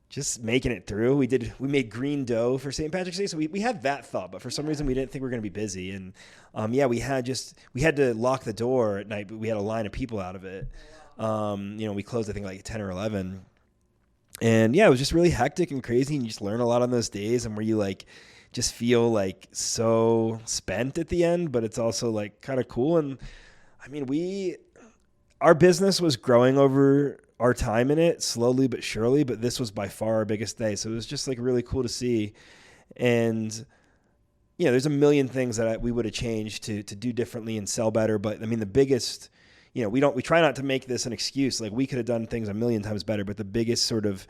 just making it through. We made green dough for St. Patrick's Day. So we had that thought, but for some reason we didn't think we were going to be busy. And we had to lock the door at night, but we had a line of people out of it. We closed, I think like 10 or 11. And it was just really hectic and crazy. And you just learn a lot on those days, and where you like just feel like so spent at the end, but it's also like kind of cool. And I mean, our business was growing over our time in it slowly but surely, but this was by far our biggest day. So it was just like really cool to see. And, there's a million things that we would have changed to do differently and sell better. But I mean, the biggest, we try not to make this an excuse. Like we could have done things a million times better, but the biggest sort of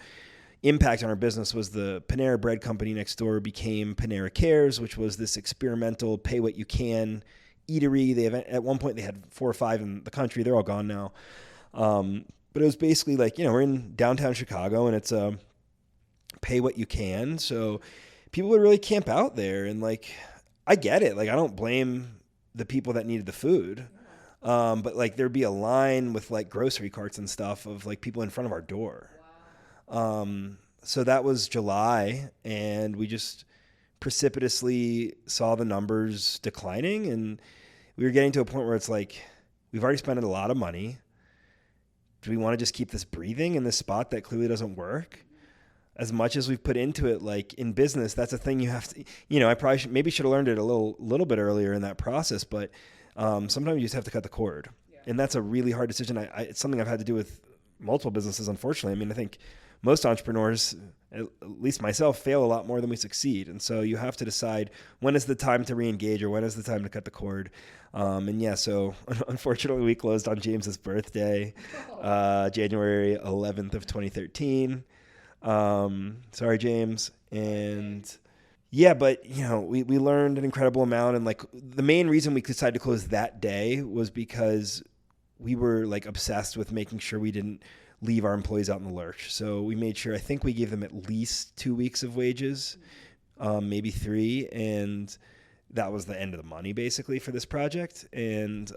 impact on our business was the Panera bread company next door became Panera Cares, which was this experimental pay what you can eatery. At one point they had 4 or 5 in the country. They're all gone now. But it was basically like, we're in downtown Chicago, and it's a pay what you can. So people would really camp out there, and like, I get it. Like, I don't blame the people that needed the food. But like there'd be a line with like grocery carts and stuff of like people in front of our door. So that was July, and we just precipitously saw the numbers declining, and we were getting to a point where it's like, we've already spent a lot of money. Do we want to just keep this breathing in this spot that clearly doesn't work? As much as we've put into it, like in business, that's a thing you have to, I probably should have learned it a little bit earlier in that process, but sometimes you just have to cut the cord. Yeah. And that's a really hard decision. It's something I've had to do with multiple businesses, unfortunately. I mean, I think most entrepreneurs, at least myself, fail a lot more than we succeed. And so you have to decide when is the time to re-engage or when is the time to cut the cord. So unfortunately we closed on James's birthday, January 11th of 2013. Sorry, James. And but we learned an incredible amount. And like the main reason we decided to close that day was because we were like obsessed with making sure we didn't leave our employees out in the lurch. So we made sure, I think we gave them at least 2 weeks of wages, maybe 3. And that was the end of the money basically for this project. And,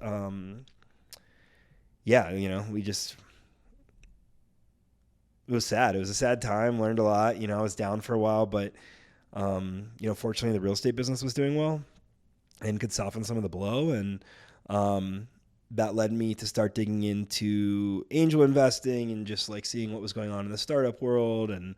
it was sad. It was a sad time, learned a lot. I was down for a while, but, fortunately the real estate business was doing well and could soften some of the blow. And, that led me to start digging into angel investing and just like seeing what was going on in the startup world. And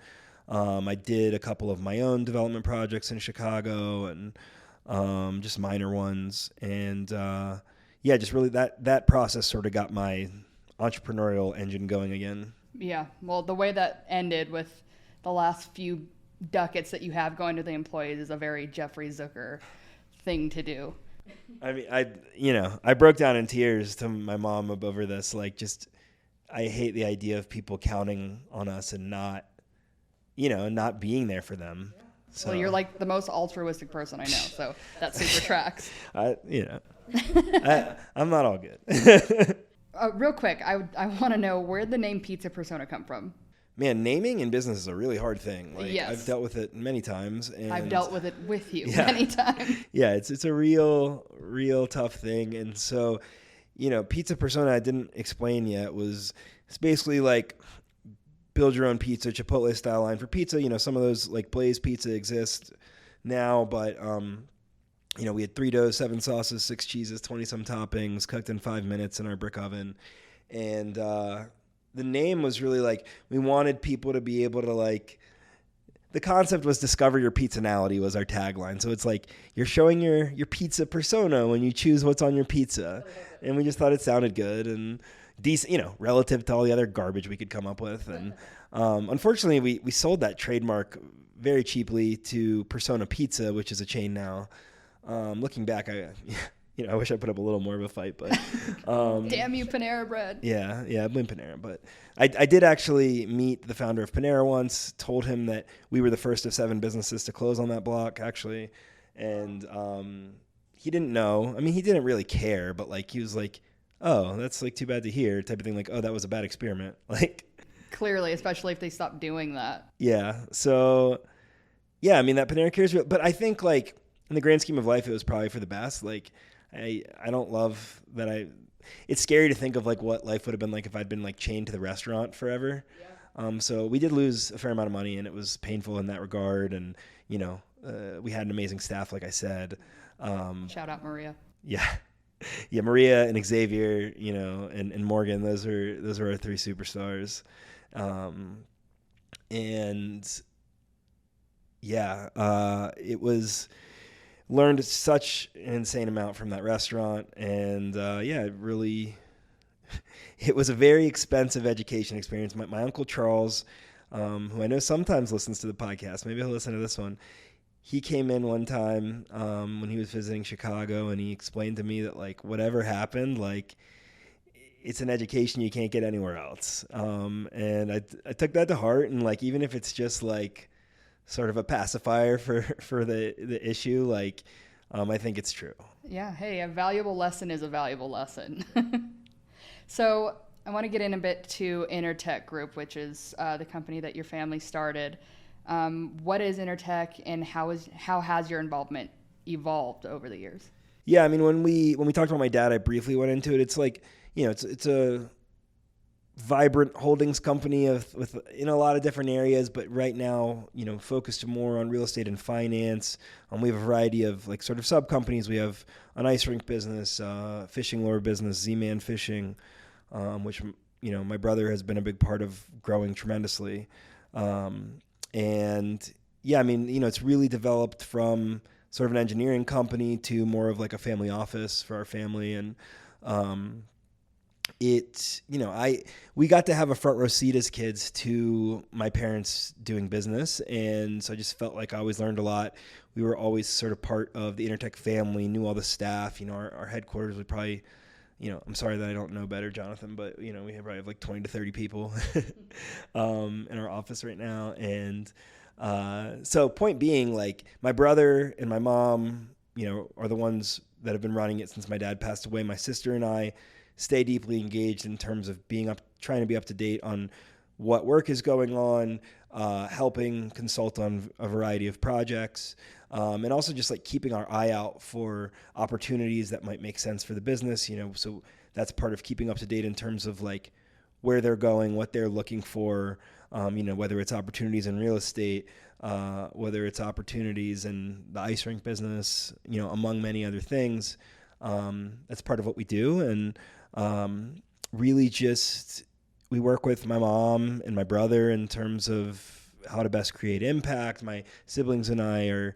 I did a couple of my own development projects in Chicago and just minor ones. And just really that process sort of got my entrepreneurial engine going again. Yeah. Well, the way that ended with the last few ducats that you have going to the employees is a very Jeffrey Zucker thing to do. I mean, I broke down in tears to my mom over this. Like, just, I hate the idea of people counting on us and not being there for them. So. Well, you're like the most altruistic person I know, so that super tracks. I'm not all good. Real quick, I want to know, where did the name Pizza Persona come from? Man, naming in business is a really hard thing. Like, yes. I've dealt with it many times. And I've dealt with it with you many times. Yeah, it's a real tough thing. And so, Pizza Persona, I didn't explain yet, it's basically like build your own pizza, Chipotle style line for pizza. Some of those like Blaze Pizza exist now, but we had 3 doughs, 7 sauces, 6 cheeses, 20 some toppings, cooked in 5 minutes in our brick oven. And the name was really like, we wanted people to be able to like, the concept was discover your pizzanality was our tagline. So it's like, you're showing your pizza persona when you choose what's on your pizza. And we just thought it sounded good and decent, relative to all the other garbage we could come up with. And unfortunately we sold that trademark very cheaply to Persona Pizza, which is a chain now. Looking back, I wish I put up a little more of a fight, but damn you, Panera Bread. Yeah, I blame Panera. But I did actually meet the founder of Panera once, told him that we were the first of 7 businesses to close on that block, actually. And he didn't know. I mean, he didn't really care, but like he was like, oh, that's like too bad to hear, type of thing. Like, oh, that was a bad experiment. Like, clearly, especially if they stopped doing that. Yeah. So, yeah, I mean, that Panera Cares real, but I think like in the grand scheme of life, it was probably for the best. Like, I don't love that it's scary to think of like what life would have been like if I'd been like chained to the restaurant forever. So we did lose a fair amount of money, and it was painful in that regard. And, we had an amazing staff, like I said. Shout out Maria. Yeah. Yeah, Maria and Xavier, and Morgan, those are our three superstars. And yeah, it was learned such an insane amount from that restaurant. And it really, it was a very expensive education experience. My Uncle Charles, who I know sometimes listens to the podcast, maybe he'll listen to this one. He came in one time when he was visiting Chicago, and he explained to me that like whatever happened, like it's an education you can't get anywhere else. And I took that to heart, and like even if it's just like sort of a pacifier for the issue, like I think it's true. Yeah. Hey, a valuable lesson is a valuable lesson. So I want to get in a bit to InterTech Group, which is the company that your family started. What is InterTech, and how has your involvement evolved over the years? Yeah, I mean, when we talked about my dad, I briefly went into it. It's like, it's a vibrant holdings company with in a lot of different areas, but right now, focused more on real estate and finance. We have a variety of like sort of sub companies. We have an ice rink business, fishing lure business, Z-Man Fishing, which my brother has been a big part of growing tremendously. And yeah, I mean, it's really developed from sort of an engineering company to more of like a family office for our family. And we got to have a front row seat as kids to my parents doing business. And so I just felt like I always learned a lot. We were always sort of part of the InterTech family, knew all the staff. Our headquarters would probably, I'm sorry that I don't know better, Jonathan, but, we probably have like 20 to 30 people in our office right now. And so point being, like, my brother and my mom, are the ones that have been running it since my dad passed away. My sister and I stay deeply engaged in terms of trying to be up to date on what work is going on, helping consult on a variety of projects, and also just like keeping our eye out for opportunities that might make sense for the business. So that's part of keeping up to date in terms of like where they're going, what they're looking for, whether it's opportunities in real estate, whether it's opportunities in the ice rink business, among many other things. That's part of what we do. And really just, we work with my mom and my brother in terms of how to best create impact. My siblings and I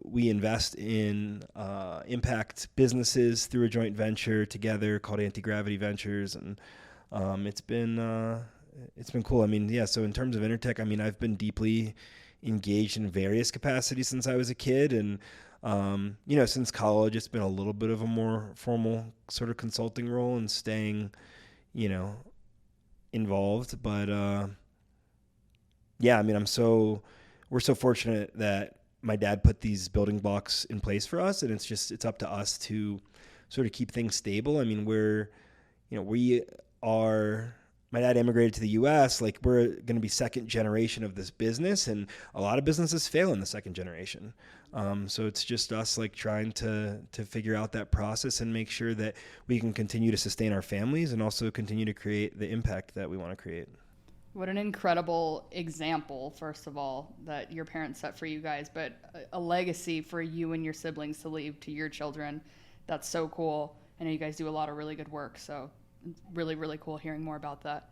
we invest in impact businesses through a joint venture together called Anti-Gravity Ventures. And it's been cool. I mean, yeah, so in terms of InterTech, I mean, I've been deeply engaged in various capacities since I was a kid. And since college, it's been a little bit of a more formal sort of consulting role and staying, involved. But yeah, I mean, we're so fortunate that my dad put these building blocks in place for us, and it's up to us to sort of keep things stable. I mean, my dad immigrated to the U.S. Like, we're going to be second generation of this business, and a lot of businesses fail in the second generation. So it's just us like trying to figure out that process and make sure that we can continue to sustain our families and also continue to create the impact that we want to create. What an incredible example, first of all, that your parents set for you guys, but a legacy for you and your siblings to leave to your children. That's so cool. I know you guys do a lot of really good work, so really, really cool hearing more about that.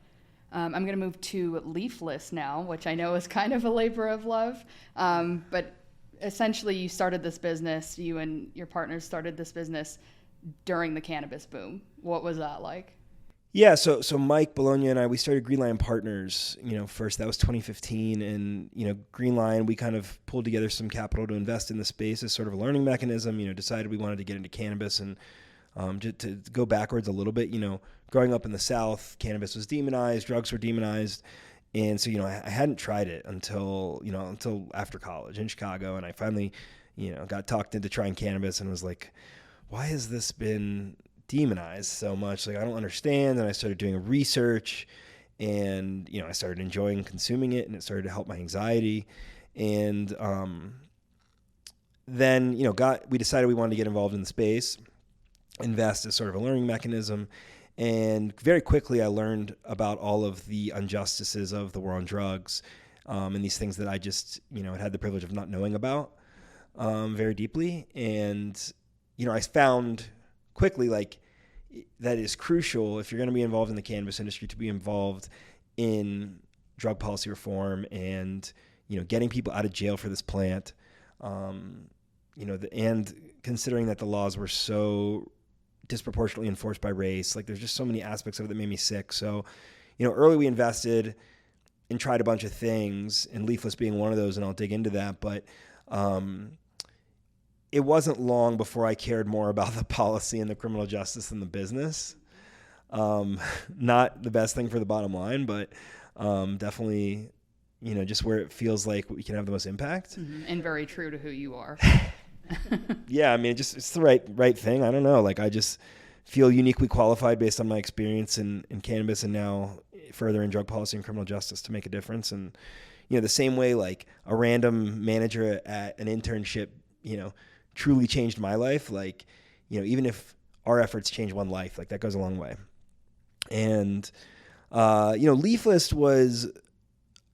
I'm going to move to Leaflist now, which I know is kind of a labor of love, but essentially you started this business, you and your partners started this business during the cannabis boom. What was that like? Yeah, so Mike Bologna and I, we started Green Lion Partners, first. That was 2015. And, Green Lion, we kind of pulled together some capital to invest in the space as sort of a learning mechanism, decided we wanted to get into cannabis. And to go backwards a little bit, growing up in the South, cannabis was demonized, drugs were demonized. And so, I hadn't tried it until after college in Chicago. And I finally, got talked into trying cannabis and was like, why has this been demonized so much? Like, I don't understand. And I started doing research, and I started enjoying consuming it, and it started to help my anxiety. And then we decided we wanted to get involved in the space. invest as sort of a learning mechanism. And very quickly, I learned about all of the injustices of the war on drugs, and these things that I just, had the privilege of not knowing about very deeply. And, I found quickly, like, that is crucial if you're going to be involved in the cannabis industry to be involved in drug policy reform and, getting people out of jail for this plant. And considering that the laws were so disproportionately enforced by race, like there's just so many aspects of it that made me sick. So, early we invested and tried a bunch of things, and Leaflist being one of those, and I'll dig into that. But it wasn't long before I cared more about the policy and the criminal justice than the business. Not the best thing for the bottom line, but definitely, just where it feels like we can have the most impact. Mm-hmm. And very true to who you are. Yeah, I mean, it's the right thing. I don't know. Like, I just feel uniquely qualified based on my experience in cannabis and now further in drug policy and criminal justice to make a difference. And, the same way, like, a random manager at an internship, truly changed my life. Like, even if our efforts change one life, like, that goes a long way. And, Leaflist was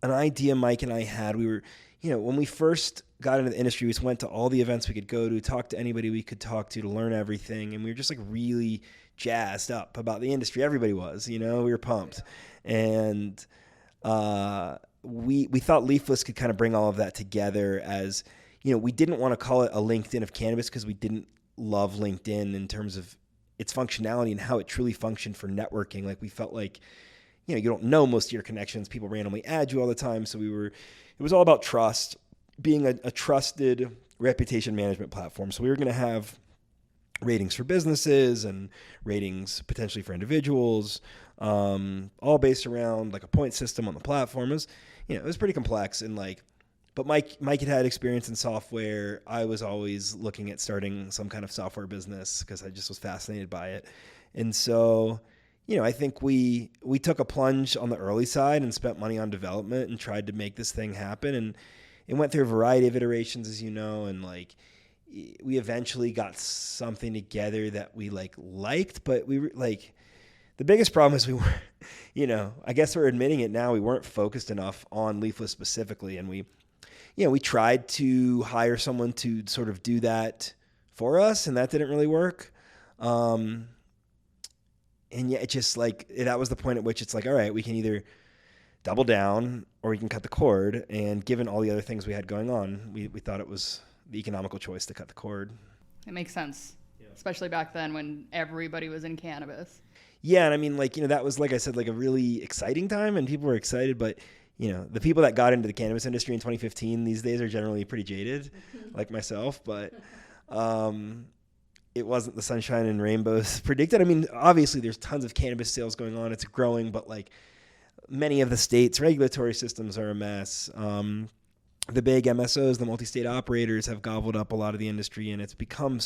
an idea Mike and I had. We were, when we first got into the industry, we just went to all the events we could go to, talk to anybody we could talk to learn everything. And we were just like really jazzed up about the industry. Everybody was, we were pumped. And we thought Leaflist could kind of bring all of that together as, we didn't want to call it a LinkedIn of cannabis because we didn't love LinkedIn in terms of its functionality and how it truly functioned for networking. Like, we felt like, you don't know most of your connections. People randomly add you all the time. So it was all about trust, being a trusted reputation management platform. So we were going to have ratings for businesses and ratings potentially for individuals, all based around like a point system on the platform. It was pretty complex. And but Mike had experience in software. I was always looking at starting some kind of software business because I just was fascinated by it. And so, I think we took a plunge on the early side and spent money on development and tried to make this thing happen. And it went through a variety of iterations, as you know, and we eventually got something together that we liked, but we were the biggest problem is we were, I guess we're admitting it now, we weren't focused enough on Leaflist specifically. And we tried to hire someone to sort of do that for us, and that didn't really work. And yet it just that was the point at which it's all right, we can either double down or we can cut the cord. And given all the other things we had going on, we thought it was the economical choice to cut the cord. It makes sense, especially back then when everybody was in cannabis. Yeah, and I mean, that was, like I said, a really exciting time, and people were excited, but, the people that got into the cannabis industry in 2015 these days are generally pretty jaded, like myself, but it wasn't the sunshine and rainbows predicted. I mean, obviously there's tons of cannabis sales going on. It's growing, but many of the states' regulatory systems are a mess. The big MSOs, the multi-state operators, have gobbled up a lot of the industry, and it's become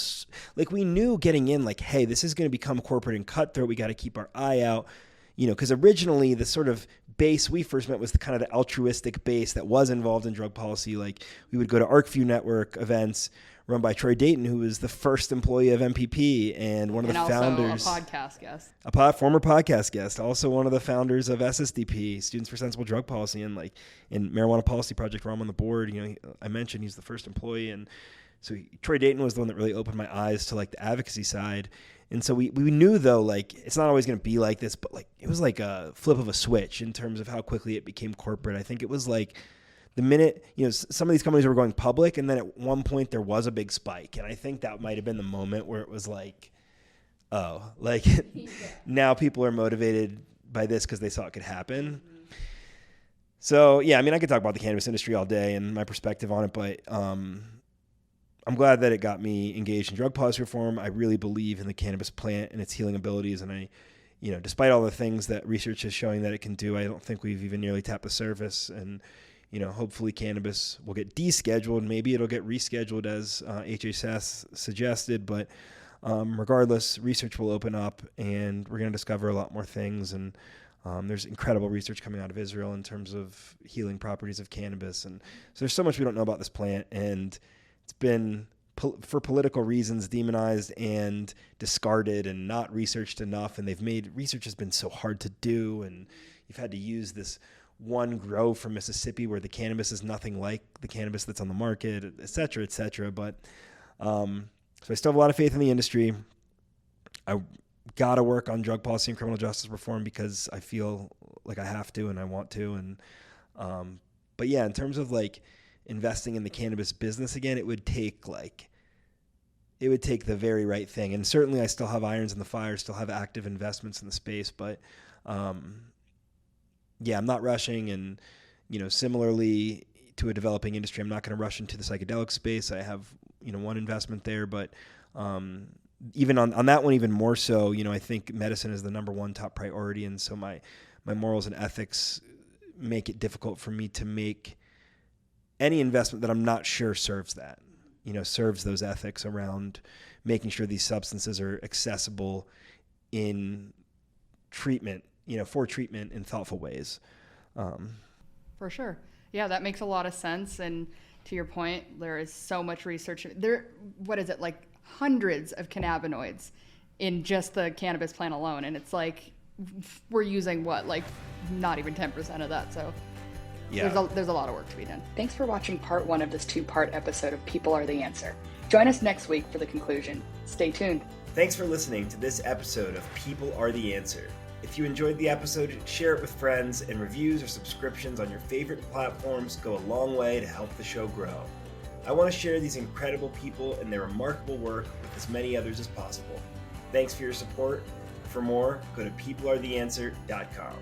we knew getting in, hey, this is going to become corporate and cutthroat. We got to keep our eye out, because originally the sort of base we first met was the kind of the altruistic base that was involved in drug policy. We would go to ArcView Network events run by Troy Dayton, who was the first employee of MPP and one of the founders. Also a podcast guest. Former podcast guest, also one of the founders of SSDP, Students for Sensible Drug Policy, and in Marijuana Policy Project, where I'm on the board. I mentioned he's the first employee, and so Troy Dayton was the one that really opened my eyes to the advocacy side. And so we knew, though, it's not always going to be like this, but it was like a flip of a switch in terms of how quickly it became corporate. I think it was the minute, some of these companies were going public, and then at one point there was a big spike. And I think that might have been the moment where it was now people are motivated by this because they saw it could happen. Mm-hmm. So, yeah, I mean, I could talk about the cannabis industry all day and my perspective on it, but I'm glad that it got me engaged in drug policy reform. I really believe in the cannabis plant and its healing abilities. And I, despite all the things that research is showing that it can do, I don't think we've even nearly tapped the surface. And, hopefully cannabis will get descheduled. Maybe it'll get rescheduled as HHS suggested. But regardless, research will open up and we're going to discover a lot more things. And there's incredible research coming out of Israel in terms of healing properties of cannabis. And so there's so much we don't know about this plant. And it's been for political reasons, demonized and discarded and not researched enough. And research has been so hard to do. And you've had to use this one grow from Mississippi where the cannabis is nothing like the cannabis that's on the market, et cetera, et cetera. But so I still have a lot of faith in the industry. I got to work on drug policy and criminal justice reform because I feel like I have to and I want to. And but yeah, in terms of like investing in the cannabis business again, it would take the very right thing. And certainly I still have irons in the fire, still have active investments in the space, but yeah, I'm not rushing. And, similarly to a developing industry, I'm not going to rush into the psychedelic space. I have, one investment there, but even on that one, even more so, I think medicine is the number one top priority. And so my morals and ethics make it difficult for me to make any investment that I'm not sure serves that, serves those ethics around making sure these substances are accessible in treatment, for treatment in thoughtful ways. For sure. Yeah, that makes a lot of sense. And to your point, there is so much research. What is it, like hundreds of cannabinoids in just the cannabis plant alone. And it's like, we're using what, like not even 10% of that. So yeah, there's a lot of work to be done. Thanks for watching part 1 of this 2-part episode of People Are the Answer. Join us next week for the conclusion. Stay tuned. Thanks for listening to this episode of People Are the Answer. If you enjoyed the episode, share it with friends, and reviews or subscriptions on your favorite platforms go a long way to help the show grow. I want to share these incredible people and their remarkable work with as many others as possible. Thanks for your support. For more, go to peoplearetheanswer.com.